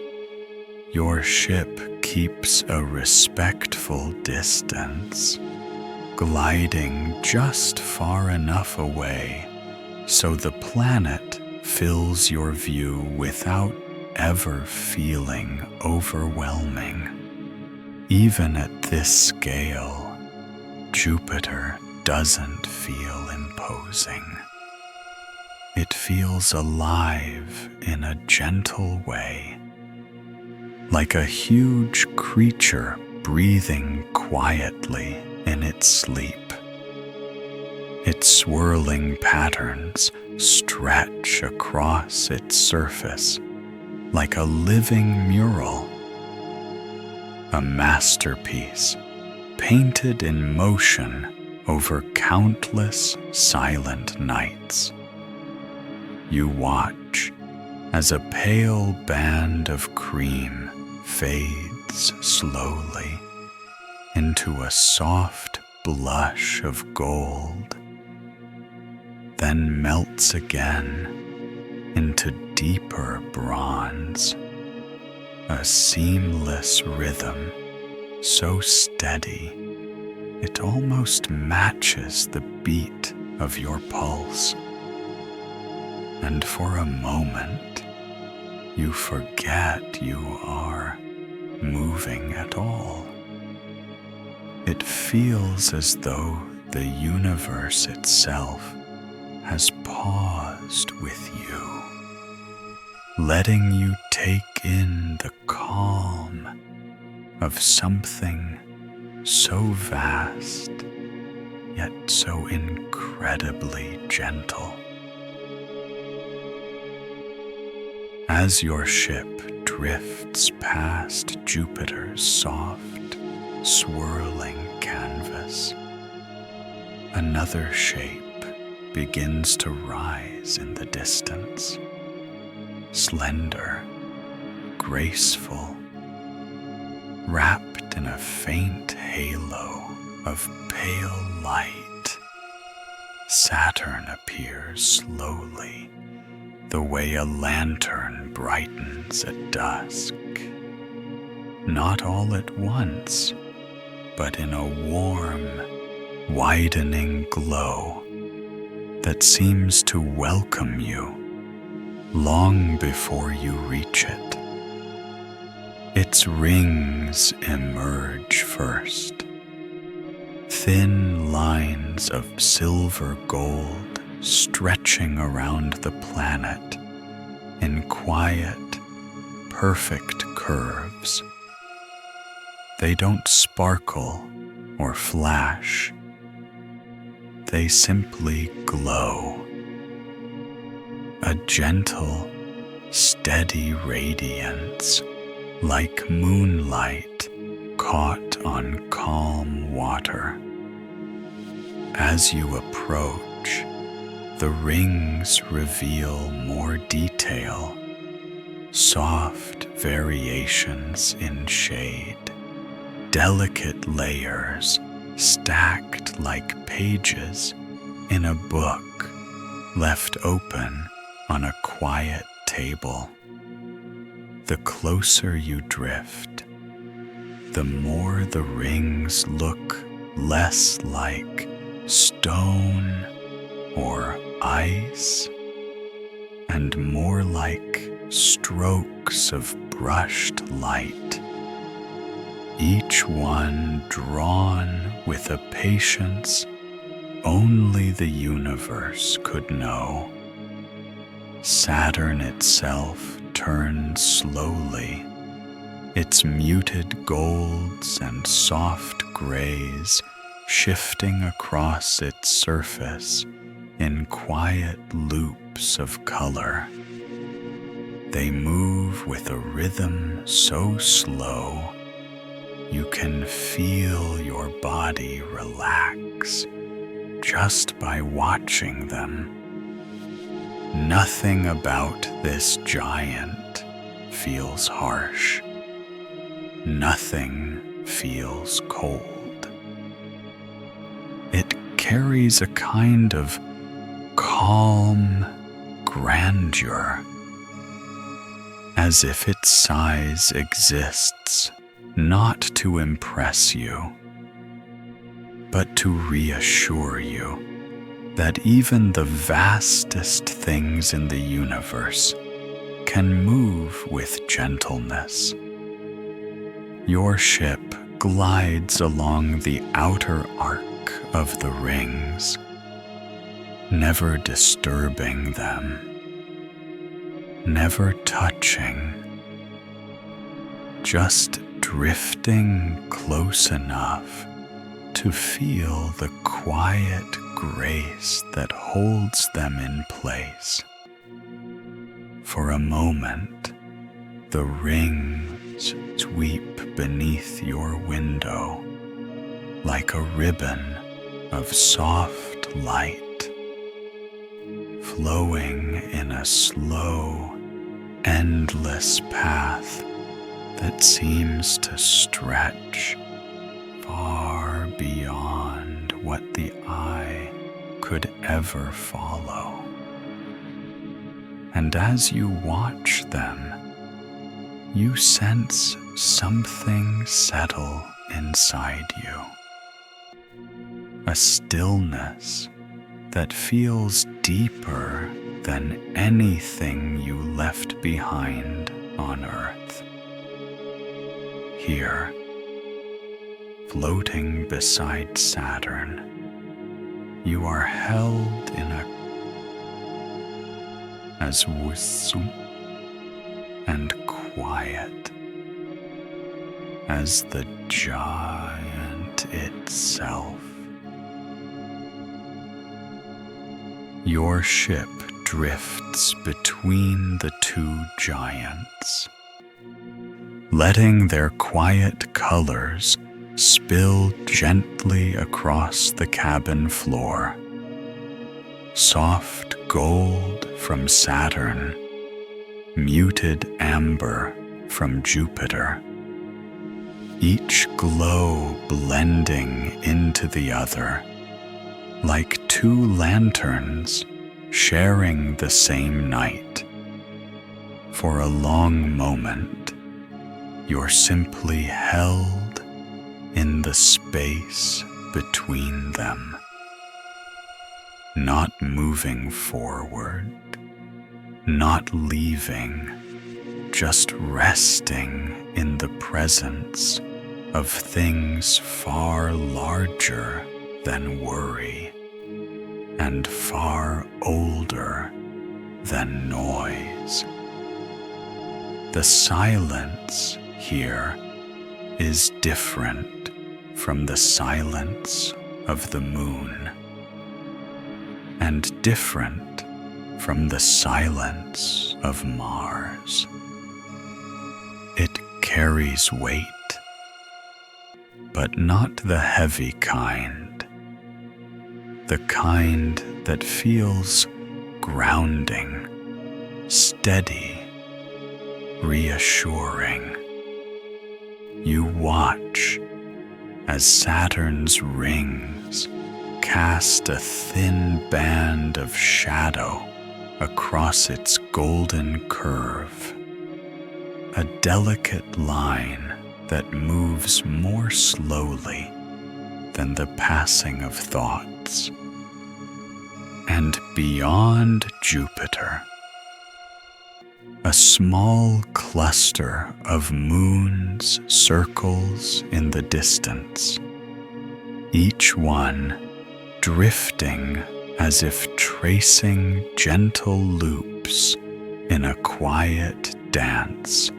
Your ship keeps a respectful distance, gliding just far enough away so the planet fills your view without ever feeling overwhelming. Even at this scale, Jupiter doesn't feel imposing. It feels alive in a gentle way, like a huge creature breathing quietly in its sleep. Its swirling patterns stretch across its surface like a living mural, a masterpiece painted in motion over countless silent nights. You watch as a pale band of cream fades slowly into a soft blush of gold, then melts again into deeper bronze, a seamless rhythm so steady it almost matches the beat of your pulse. And for a moment, you forget you are moving at all. It feels as though the universe itself has paused with you, letting you take in the calm of something so vast, yet so incredibly gentle. As your ship drifts past Jupiter's soft, swirling canvas, another shape begins to rise in the distance, slender, graceful, wrapped in a faint halo of pale light. Saturn appears slowly, the way a lantern brightens at dusk. Not all at once, but in a warm, widening glow that seems to welcome you long before you reach it. Its rings emerge first, thin lines of silver gold stretching around the planet in quiet, perfect curves. They don't sparkle or flash. They simply glow. A gentle, steady radiance, like moonlight caught on calm water. As you approach, the rings reveal more detail, soft variations in shade, delicate layers stacked like pages in a book left open on a quiet table. The closer you drift, the more the rings look less like stone or ice and more like strokes of brushed light, each one drawn with a patience only the universe could know. Saturn itself turns slowly, its muted golds and soft grays shifting across its surface in quiet loops of color. They move with a rhythm so slow you can feel your body relax just by watching them. Nothing about this giant feels harsh. Nothing feels cold. It carries a kind of calm grandeur, as if its size exists not to impress you, but to reassure you that even the vastest things in the universe can move with gentleness. Your ship glides along the outer arc of the rings, never disturbing them, never touching, just drifting close enough to feel the quiet grace that holds them in place. For a moment, the rings sweep beneath your window like a ribbon of soft light, flowing in a slow, endless path that seems to stretch far beyond what the eye could ever follow. And as you watch them, you sense something settle inside you. A stillness that feels deeper than anything you left behind on Earth. Here, floating beside Saturn, you are held in a as wholesome and quiet as the giant itself. Your ship drifts between the two giants, letting their quiet colors spill gently across the cabin floor. Soft gold from Saturn, muted amber from Jupiter, each glow blending into the other, like two lanterns sharing the same night. For a long moment, you're simply held in the space between them, not moving forward, not leaving, just resting in the presence of things far larger than worry and far older than noise. The silence here is different from the silence of the moon, and different from the silence of Mars. It carries weight, but not the heavy kind, the kind that feels grounding, steady, reassuring. You watch as Saturn's rings cast a thin band of shadow across its golden curve, a delicate line that moves more slowly than the passing of thoughts. And beyond Jupiter, a small cluster of moons circles in the distance, each one drifting as if tracing gentle loops in a quiet dance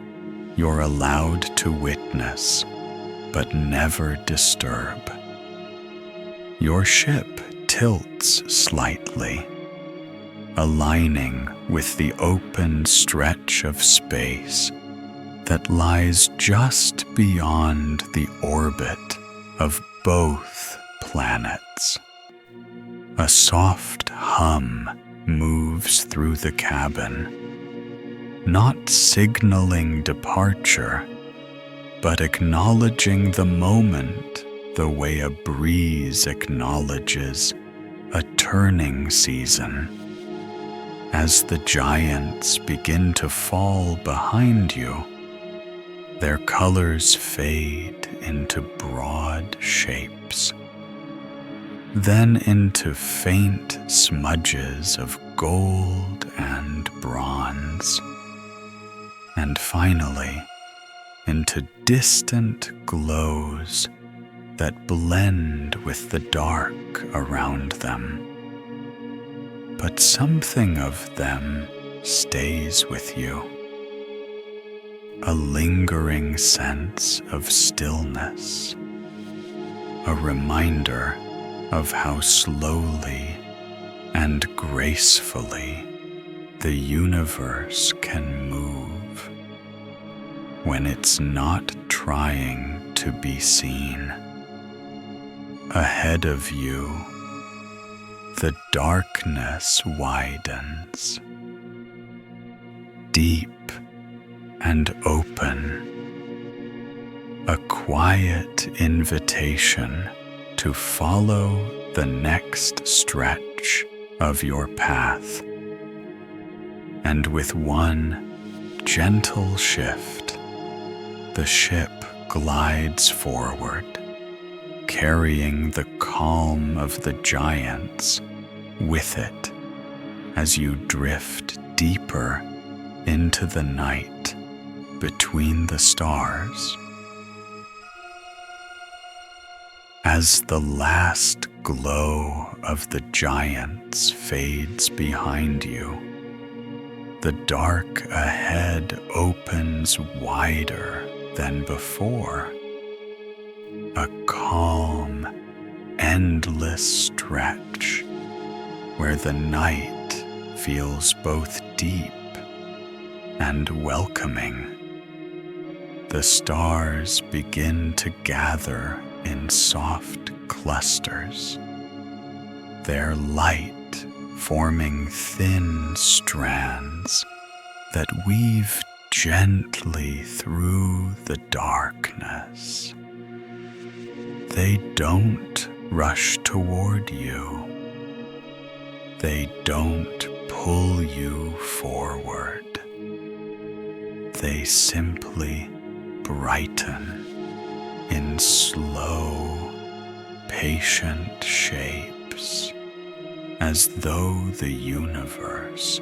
you're allowed to witness but never disturb. Your ship tilts slightly, aligning with the open stretch of space that lies just beyond the orbit of both planets. A soft hum moves through the cabin, not signaling departure, but acknowledging the moment the way a breeze acknowledges a turning season. As the giants begin to fall behind you, their colors fade into broad shapes, then into faint smudges of gold and bronze, and finally into distant glows that blend with the dark around them. But something of them stays with you, a lingering sense of stillness, a reminder of how slowly and gracefully the universe can move when it's not trying to be seen. Ahead of you, the darkness widens, deep and open, a quiet invitation to follow the next stretch of your path. And with one gentle shift, the ship glides forward, carrying the calm of the giants with it as you drift deeper into the night between the stars. As the last glow of the giants fades behind you, the dark ahead opens wider than before, a calm, endless stretch where the night feels both deep and welcoming. The stars begin to gather in soft clusters, their light forming thin strands that weave gently through the darkness. They don't rush toward you. They don't pull you forward. They simply brighten in slow, patient shapes, as though the universe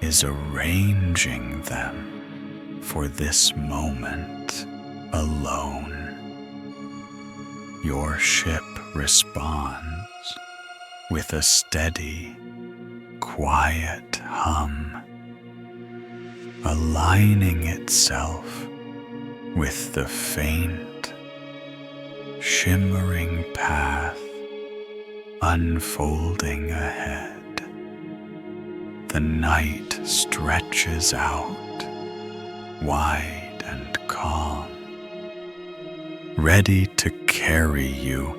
is arranging them for this moment alone. Your ship responds with a steady, quiet hum, aligning itself with the faint, shimmering path unfolding ahead. The night stretches out, wide and calm, ready to carry you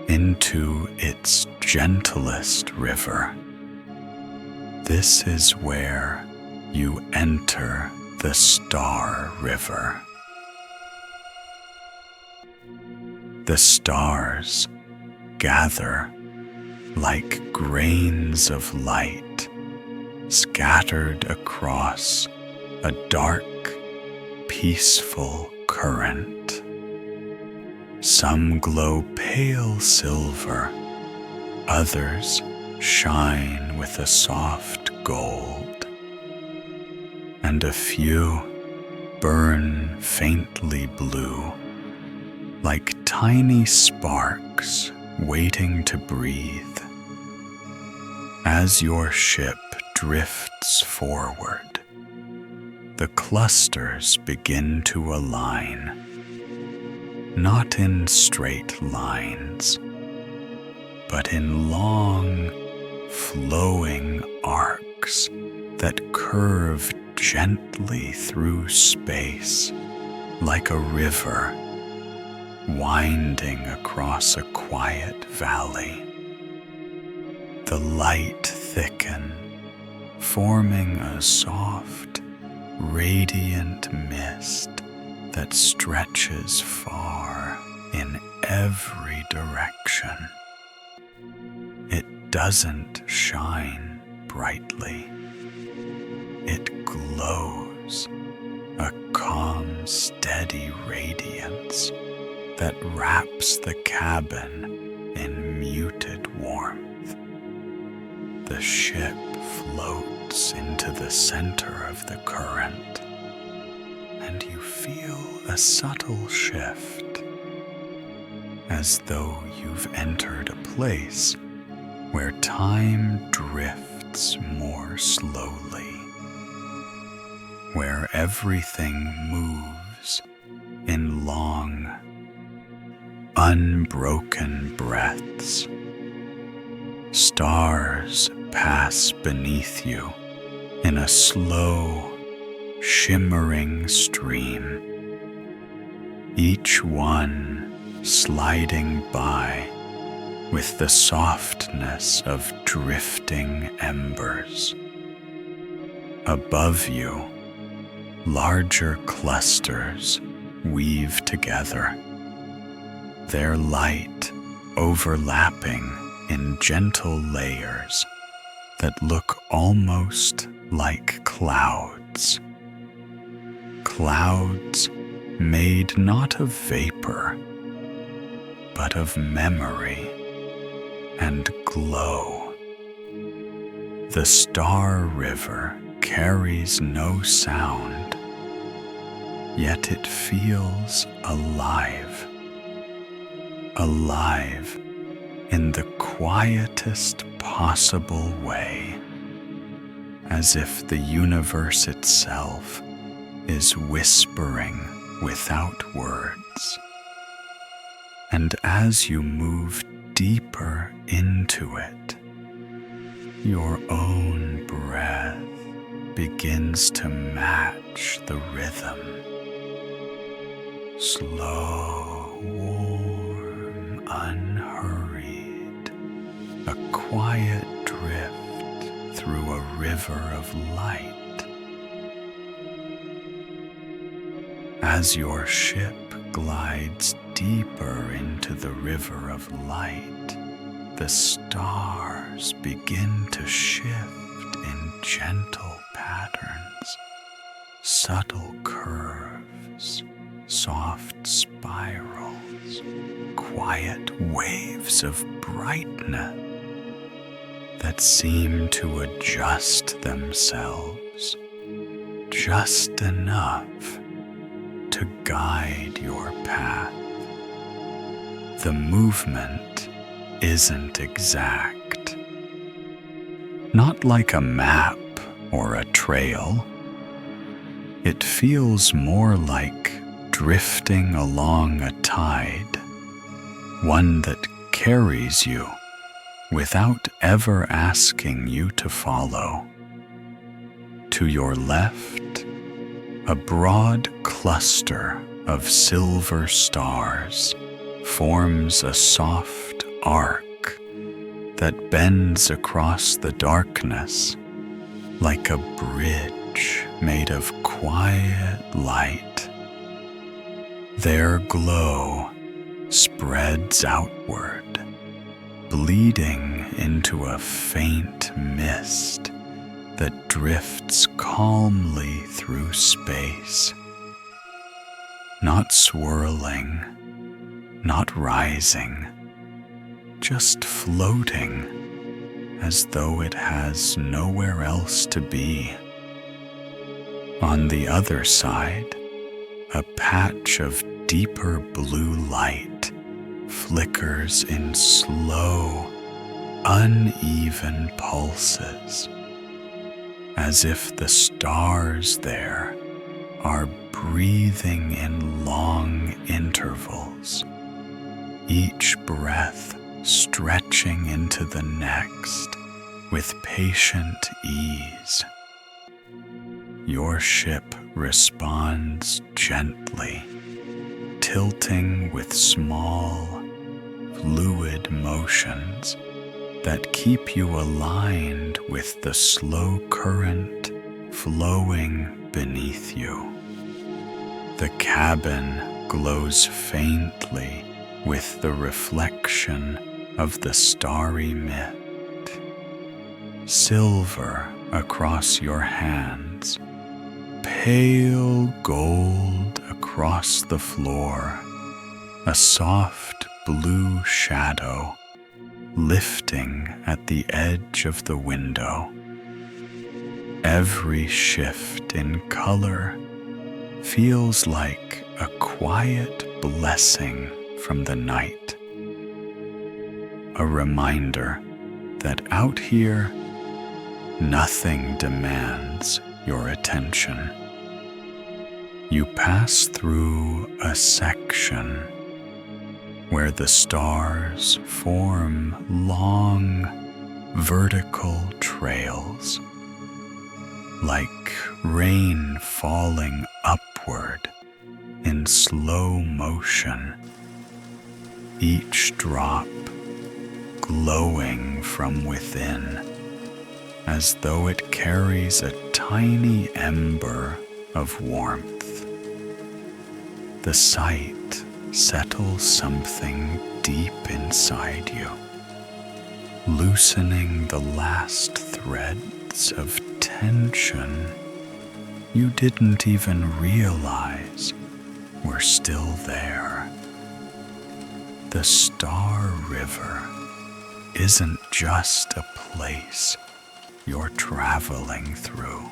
into its gentlest river. This is where you enter the Star River. The stars gather like grains of light scattered across a dark, peaceful current. Some glow pale silver, others shine with a soft gold, and a few burn faintly blue, like tiny sparks waiting to breathe. As your ship drifts forward, the clusters begin to align, not in straight lines, but in long, flowing arcs that curve gently through space like a river winding across a quiet valley. The light thickens, forming a soft, radiant mist that stretches far in every direction. It doesn't shine brightly. It glows, a calm, steady radiance that wraps the cabin in muted warmth. The ship floats into the center of the current, and you feel a subtle shift, as though you've entered a place where time drifts more slowly, where everything moves in long, unbroken breaths. Stars pass beneath you in a slow, shimmering stream, each one sliding by with the softness of drifting embers. Above you, larger clusters weave together, their light overlapping in gentle layers that look almost like clouds. Clouds made not of vapor, but of memory and glow. The Star River carries no sound, yet it feels alive. Alive in the quietest possible way, as if the universe itself is whispering without words. And as you move deeper into it, your own breath begins to match the rhythm. Slow, warm, unhurried, a quiet drift through a river of light. As your ship glides deeper into the river of light, the stars begin to shift in gentle patterns, subtle curves, soft spirals, quiet waves of brightness that seem to adjust themselves just enough to guide your path. The movement isn't exact, not like a map or a trail. It feels more like drifting along a tide, one that carries you without ever asking you to follow. To your left, a broad cluster of silver stars forms a soft arc that bends across the darkness like a bridge made of quiet light. Their glow spreads outward, bleeding into a faint mist that drifts calmly through space, not swirling, not rising, just floating as though it has nowhere else to be. On the other side, a patch of deeper blue light flickers in slow, uneven pulses, as if the stars there are breathing in long intervals, each breath stretching into the next with patient ease. Your ship responds gently, tilting with small, fluid motions that keep you aligned with the slow current flowing beneath you. The cabin glows faintly with the reflection of the starry mist. Silver across your hands, pale gold across the floor, a soft blue shadow lifting at the edge of the window. Every shift in color feels like a quiet blessing from the night, a reminder that out here nothing demands your attention. You pass through a section where the stars form long, vertical trails, like rain falling upward in slow motion, each drop glowing from within as though it carries a tiny ember of warmth. The sight settles something deep inside you, loosening the last threads of tension you didn't even realize were still there. The Star River isn't just a place you're traveling through.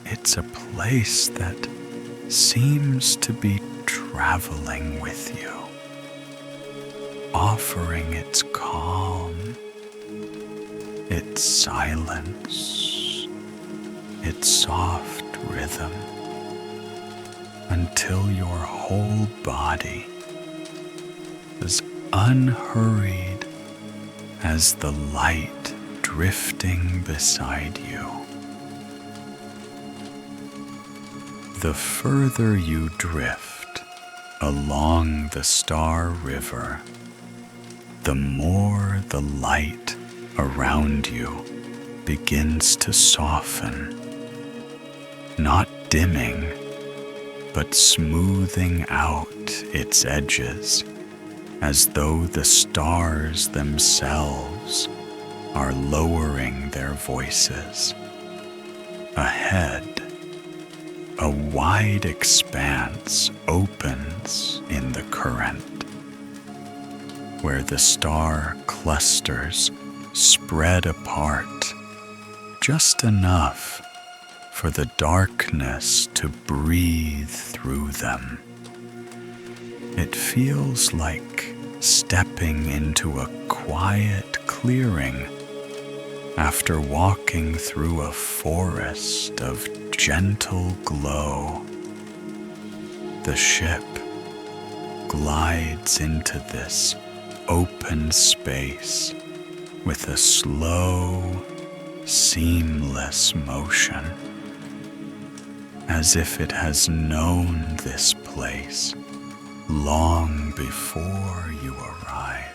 It's a place that seems to be traveling with you, offering its calm, its silence, its soft rhythm, until your whole body is unhurried as the light drifting beside you. The further you drift along the Star River, the more the light around you begins to soften, not dimming, but smoothing out its edges, as though the stars themselves are lowering their voices. Ahead, a wide expanse opens in the current, where the star clusters spread apart just enough for the darkness to breathe through them. It feels like stepping into a quiet clearing after walking through a forest of gentle glow. The ship glides into this open space with a slow, seamless motion, as if it has known this place long before you arrived.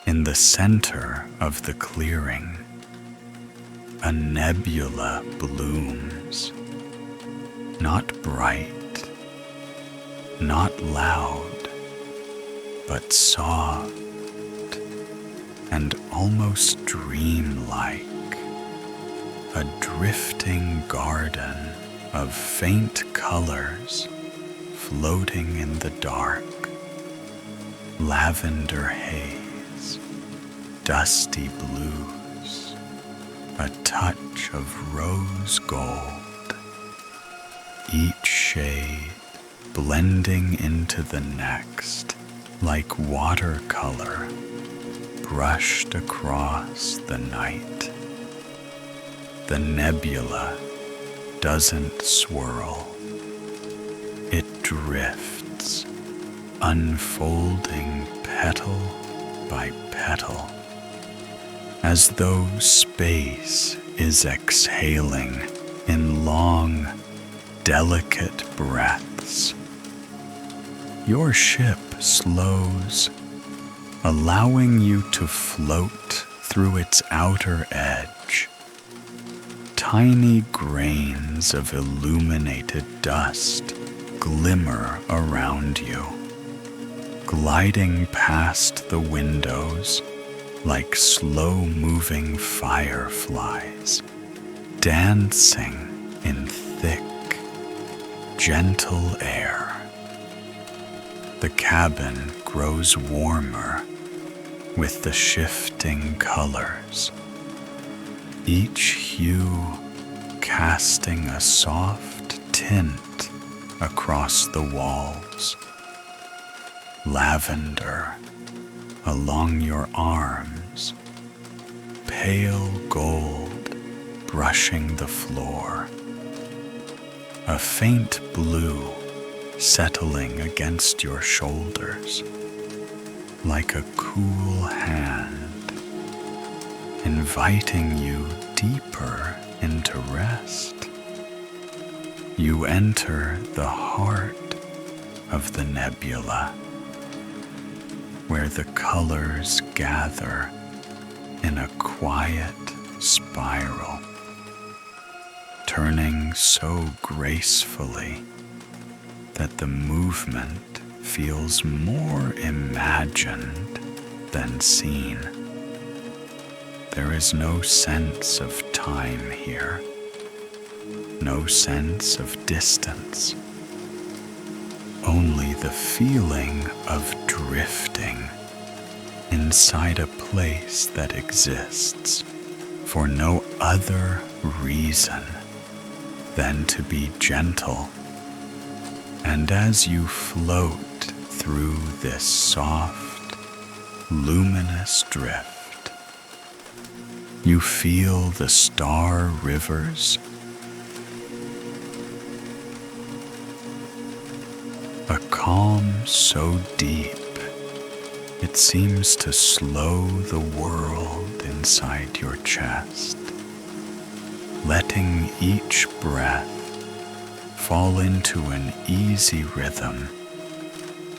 In the center of the clearing, a nebula blooms, not bright, not loud, but soft and almost dreamlike, a drifting garden of faint colors floating in the dark, lavender haze, dusty blues, a touch of rose gold, each shade blending into the next like watercolor brushed across the night. The nebula doesn't swirl, it drifts, unfolding petal by petal, as though space is exhaling in long, delicate breaths. Your ship slows, allowing you to float through its outer edge. Tiny grains of illuminated dust glimmer around you, gliding past the windows like slow-moving fireflies, dancing in thick, gentle air. The cabin grows warmer with the shifting colors, each hue casting a soft tint across the walls. Lavender along your arms, pale gold brushing the floor, a faint blue settling against your shoulders like a cool hand, inviting you deeper into rest. You enter the heart of the nebula, where the colors gather in a quiet spiral, turning so gracefully that the movement feels more imagined than seen. There is no sense of time here, no sense of distance, only the feeling of drifting inside a place that exists for no other reason than to be gentle. And as you float through this soft, luminous drift, you feel the star rivers, a calm so deep it seems to slow the world inside your chest, letting each breath fall into an easy rhythm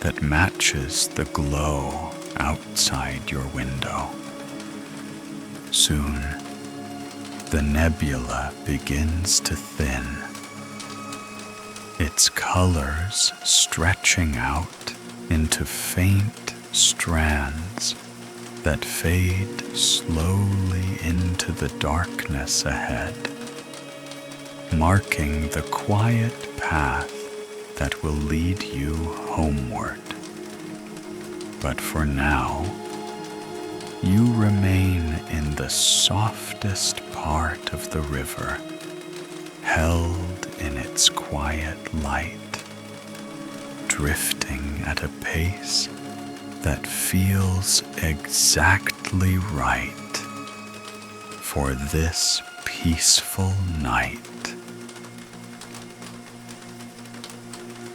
that matches the glow outside your window. Soon, the nebula begins to thin, its colors stretching out into faint strands that fade slowly into the darkness ahead, marking the quiet path that will lead you homeward. But for now, you remain in the softest part of the river, held in its quiet light, drifting at a pace that feels exactly right for this peaceful night.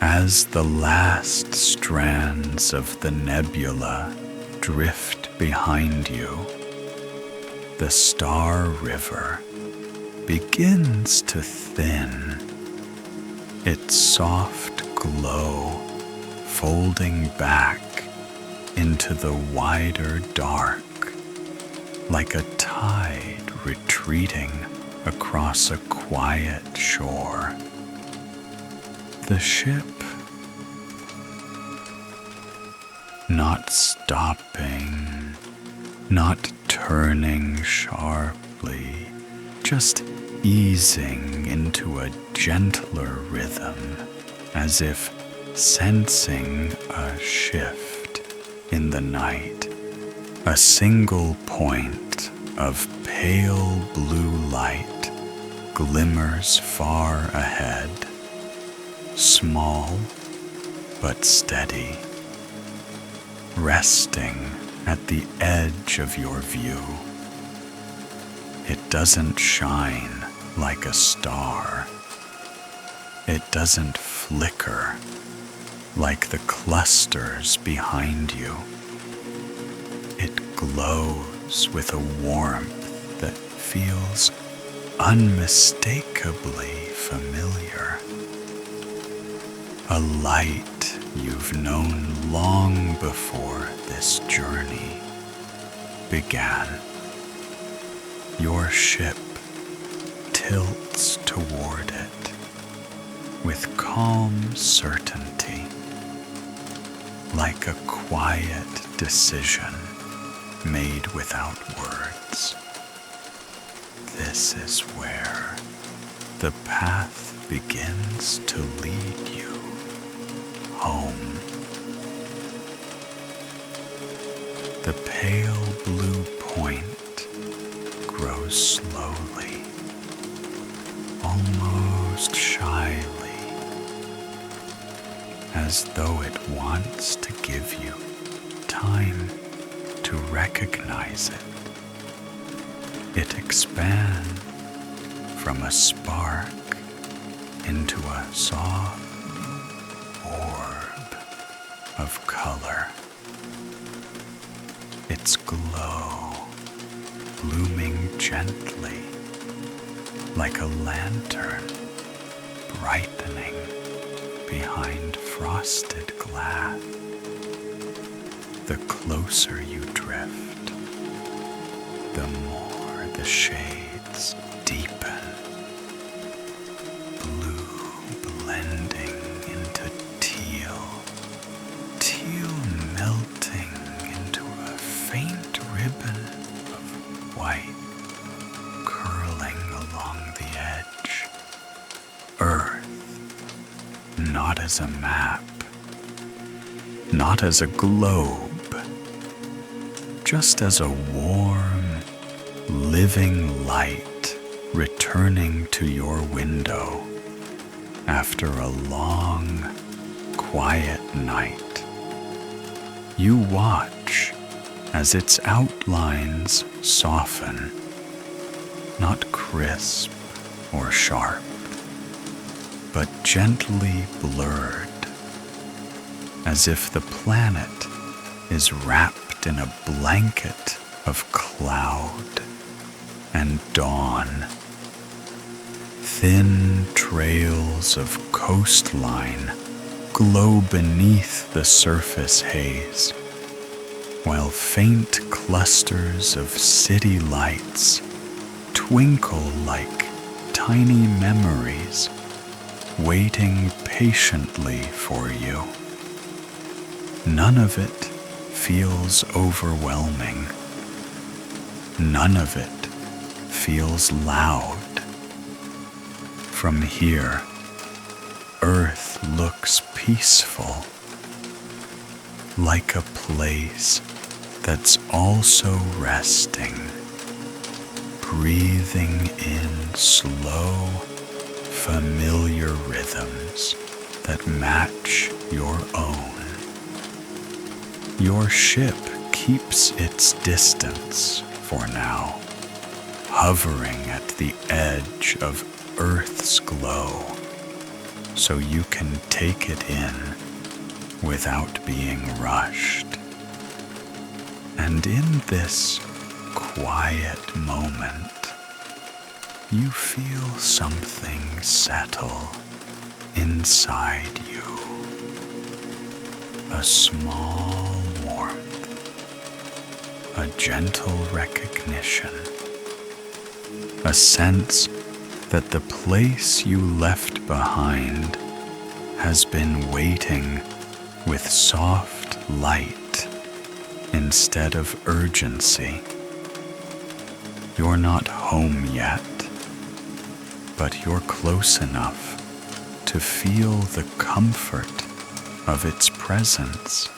As the last strands of the nebula drift behind you, the star river begins to thin, its soft glow folding back into the wider dark, like a tide retreating across a quiet shore. The ship not stopping, not turning sharply, just easing into a gentler rhythm, as if sensing a shift in the night. A single point of pale blue light glimmers far ahead, small but steady, resting at the edge of your view. It doesn't shine like a star. It doesn't flicker like the clusters behind you. It glows with a warmth that feels unmistakably familiar. A light you've known long before this journey began. Your ship tilts toward it with calm certainty, like a quiet decision made without words. This is where the path begins to lead you home. The pale blue point grows slowly, almost shyly, as though it wants to give you time to recognize it. It expands from a spark into a soft orb of color. Its glow blooming gently like a lantern brightening behind frosted glass. The closer you drift, the more the shades deepen, blue blending into teal, teal melting into a faint ribbon of white curling along the edge. Earth, not as a map, not as a globe, just as a warm, living light returning to your window after a long, quiet night. You watch as its outlines soften, not crisp or sharp, but gently blurred, as if the planet is wrapped in a blanket of cloud and dawn. Thin trails of coastline glow beneath the surface haze, while faint clusters of city lights twinkle like tiny memories waiting patiently for you. None of it feels overwhelming. None of it feels loud. From here, Earth looks peaceful, like a place that's also resting, breathing in slow, familiar rhythms that match your own. Your ship keeps its distance for now, hovering at the edge of Earth's glow, so you can take it in without being rushed. And in this quiet moment, you feel something settle inside you. A small warmth, a gentle recognition, a sense that the place you left behind has been waiting with soft light instead of urgency. You're not home yet, but you're close enough to feel the comfort of its presence,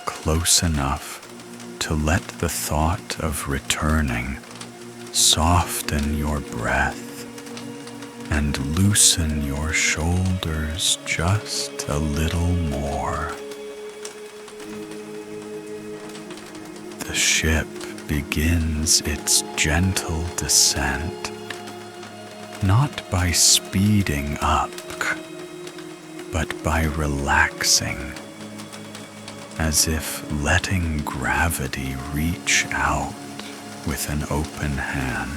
close enough to let the thought of returning soften your breath and loosen your shoulders just a little more. The ship begins its gentle descent, not by speeding up, but by relaxing, as if letting gravity reach out with an open hand.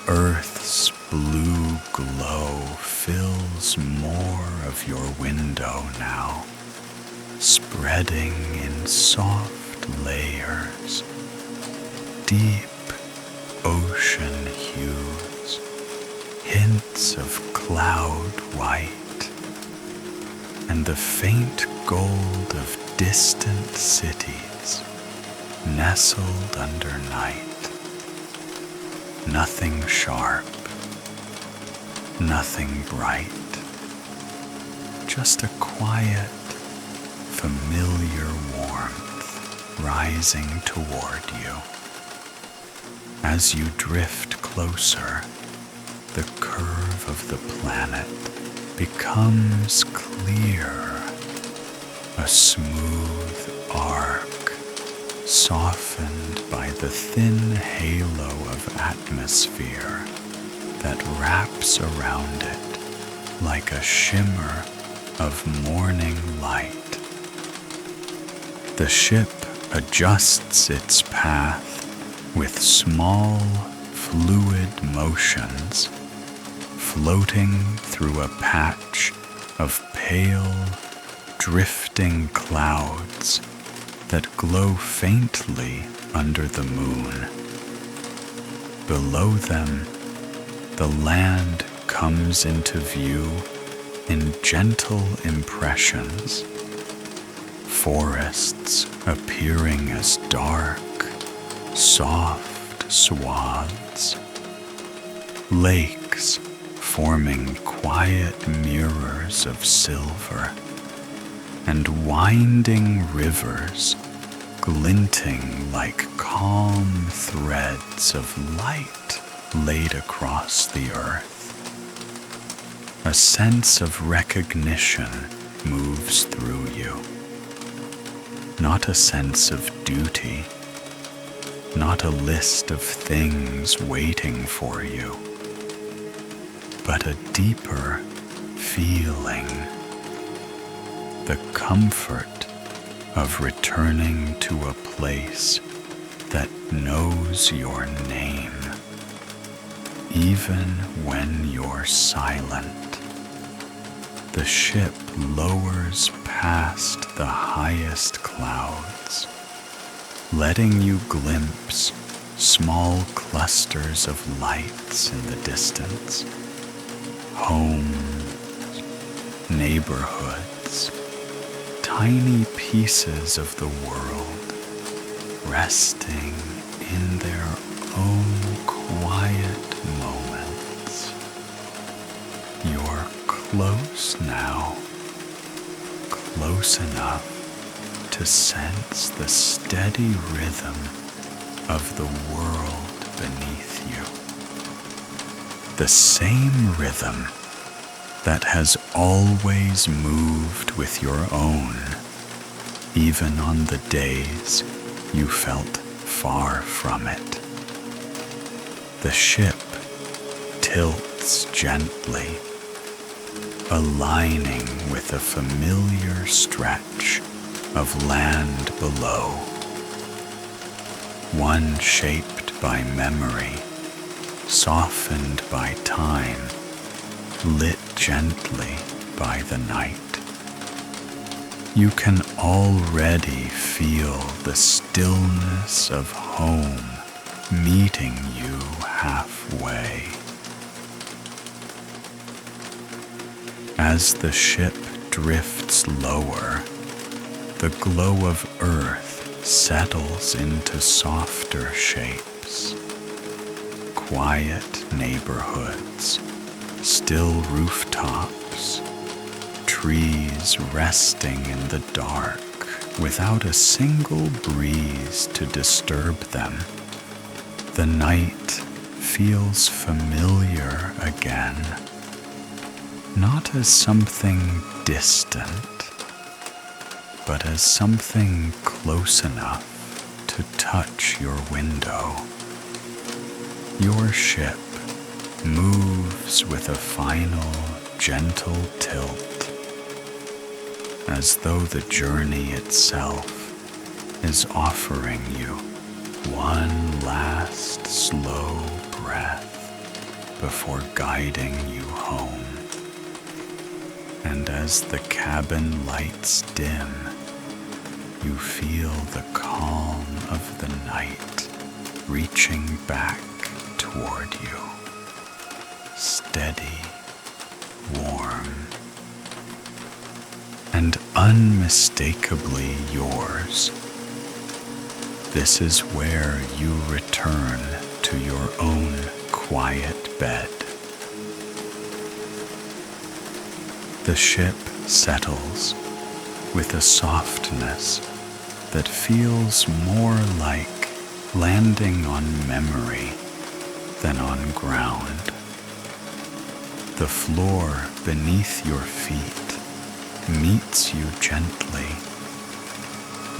Earth's blue glow fills more of your window now, spreading in soft layers, deep ocean hues, hints of cloud white, and the faint gold of distant cities nestled under night. Nothing sharp, nothing bright, just a quiet, familiar warmth rising toward you. As you drift closer, the curve of the planet becomes clear, a smooth arc softened by the thin halo of atmosphere that wraps around it like a shimmer of morning light. The ship adjusts its path with small, fluid motions, floating through a patch of pale, drifting clouds that glow faintly under the moon. Below them, the land comes into view in gentle impressions, forests appearing as dark, soft swaths, lakes forming quiet mirrors of silver, and winding rivers glinting like calm threads of light laid across the earth. A sense of recognition moves through you. Not a sense of duty, not a list of things waiting for you, but a deeper feeling, the comfort of returning to a place that knows your name, even when you're silent. The ship lowers past the highest clouds, letting you glimpse small clusters of lights in the distance, homes, neighborhoods, tiny pieces of the world resting in their own quiet moments. You're close now, close enough to sense the steady rhythm of the world beneath you. The same rhythm that has always moved with your own, even on the days you felt far from it. The ship tilts gently, aligning with a familiar stretch of land below, one shaped by memory, softened by time, lit gently by the night. You can already feel the stillness of home meeting you halfway. As the ship drifts lower, the glow of earth settles into softer shapes. Quiet neighborhoods, still rooftops, trees resting in the dark without a single breeze to disturb them. The night feels familiar again, not as something distant, but as something close enough to touch your window. Your ship moves with a final, gentle tilt, as though the journey itself is offering you one last slow breath before guiding you home. And as the cabin lights dim, you feel the calm of the night reaching back toward you, steady, warm, and unmistakably yours. This is where you return to your own quiet bed. The ship settles with a softness that feels more like landing on memory than on ground. The floor beneath your feet meets you gently,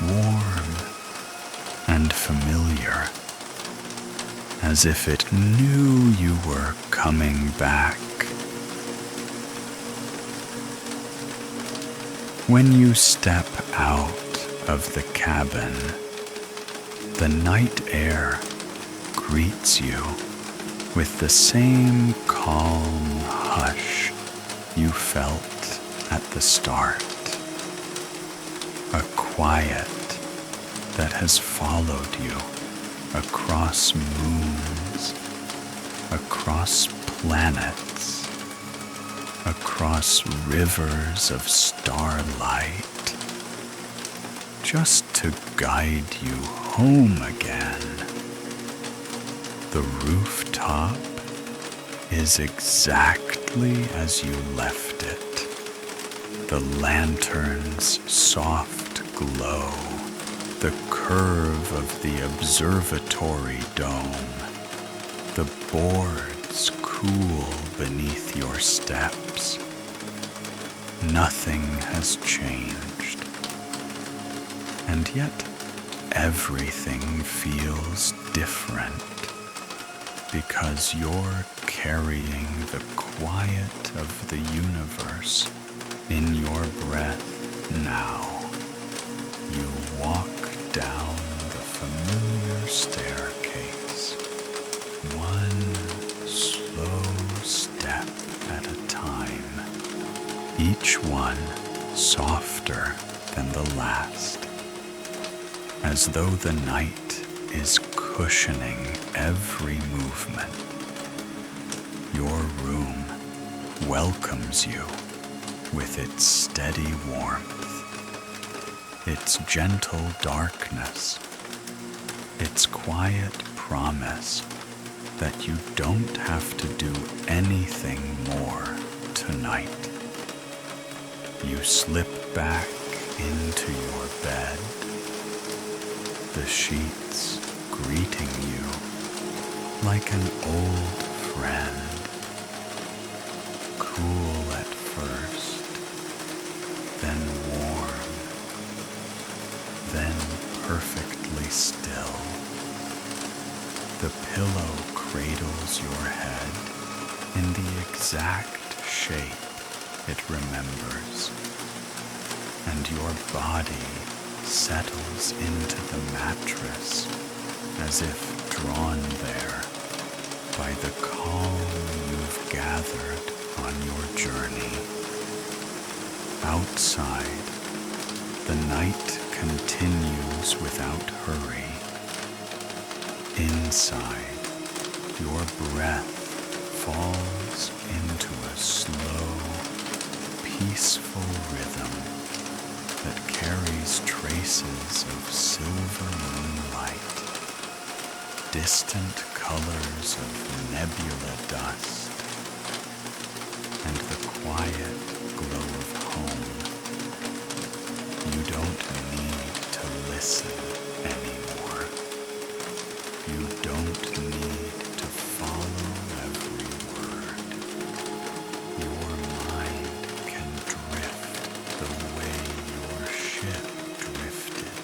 warm and familiar, as if it knew you were coming back. When you step out of the cabin, the night air greets you with the same calm hush you felt at the start. A quiet that has followed you across moons, across planets, across rivers of starlight, just to guide you home again. The rooftop is exactly as you left it. The lantern's soft glow, the curve of the observatory dome, the boards cool beneath your steps. Nothing has changed, and yet everything feels different because you're carrying the quiet of the universe in your breath now. You walk down the familiar staircase, one slow step at a time, each one softer than the last, as though the night is cushioning every movement. Your room welcomes you with its steady warmth, its gentle darkness, its quiet promise that you don't have to do anything more tonight. You slip back into your bed, the sheets greeting you like an old friend, cool at first, then warm, then perfectly still. The pillow cradles your head in the exact shape it remembers, and your body settles into the mattress as if drawn there by the calm you've gathered on your journey. Outside, the night continues without hurry. Inside, your breath falls into a slow, peaceful rhythm that carries carries traces of silver moonlight, distant colors of nebula dust, and the quiet glow of home. You don't need to listen anymore. You don't need to follow every word. Your mind can drift the way your ship drifted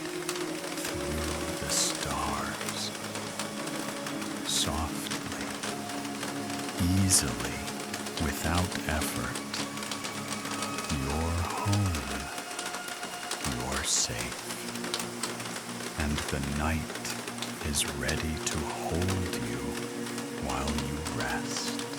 through the stars, softly, easily, without effort. You're home. You're safe. And the night is ready to hold you while you rest.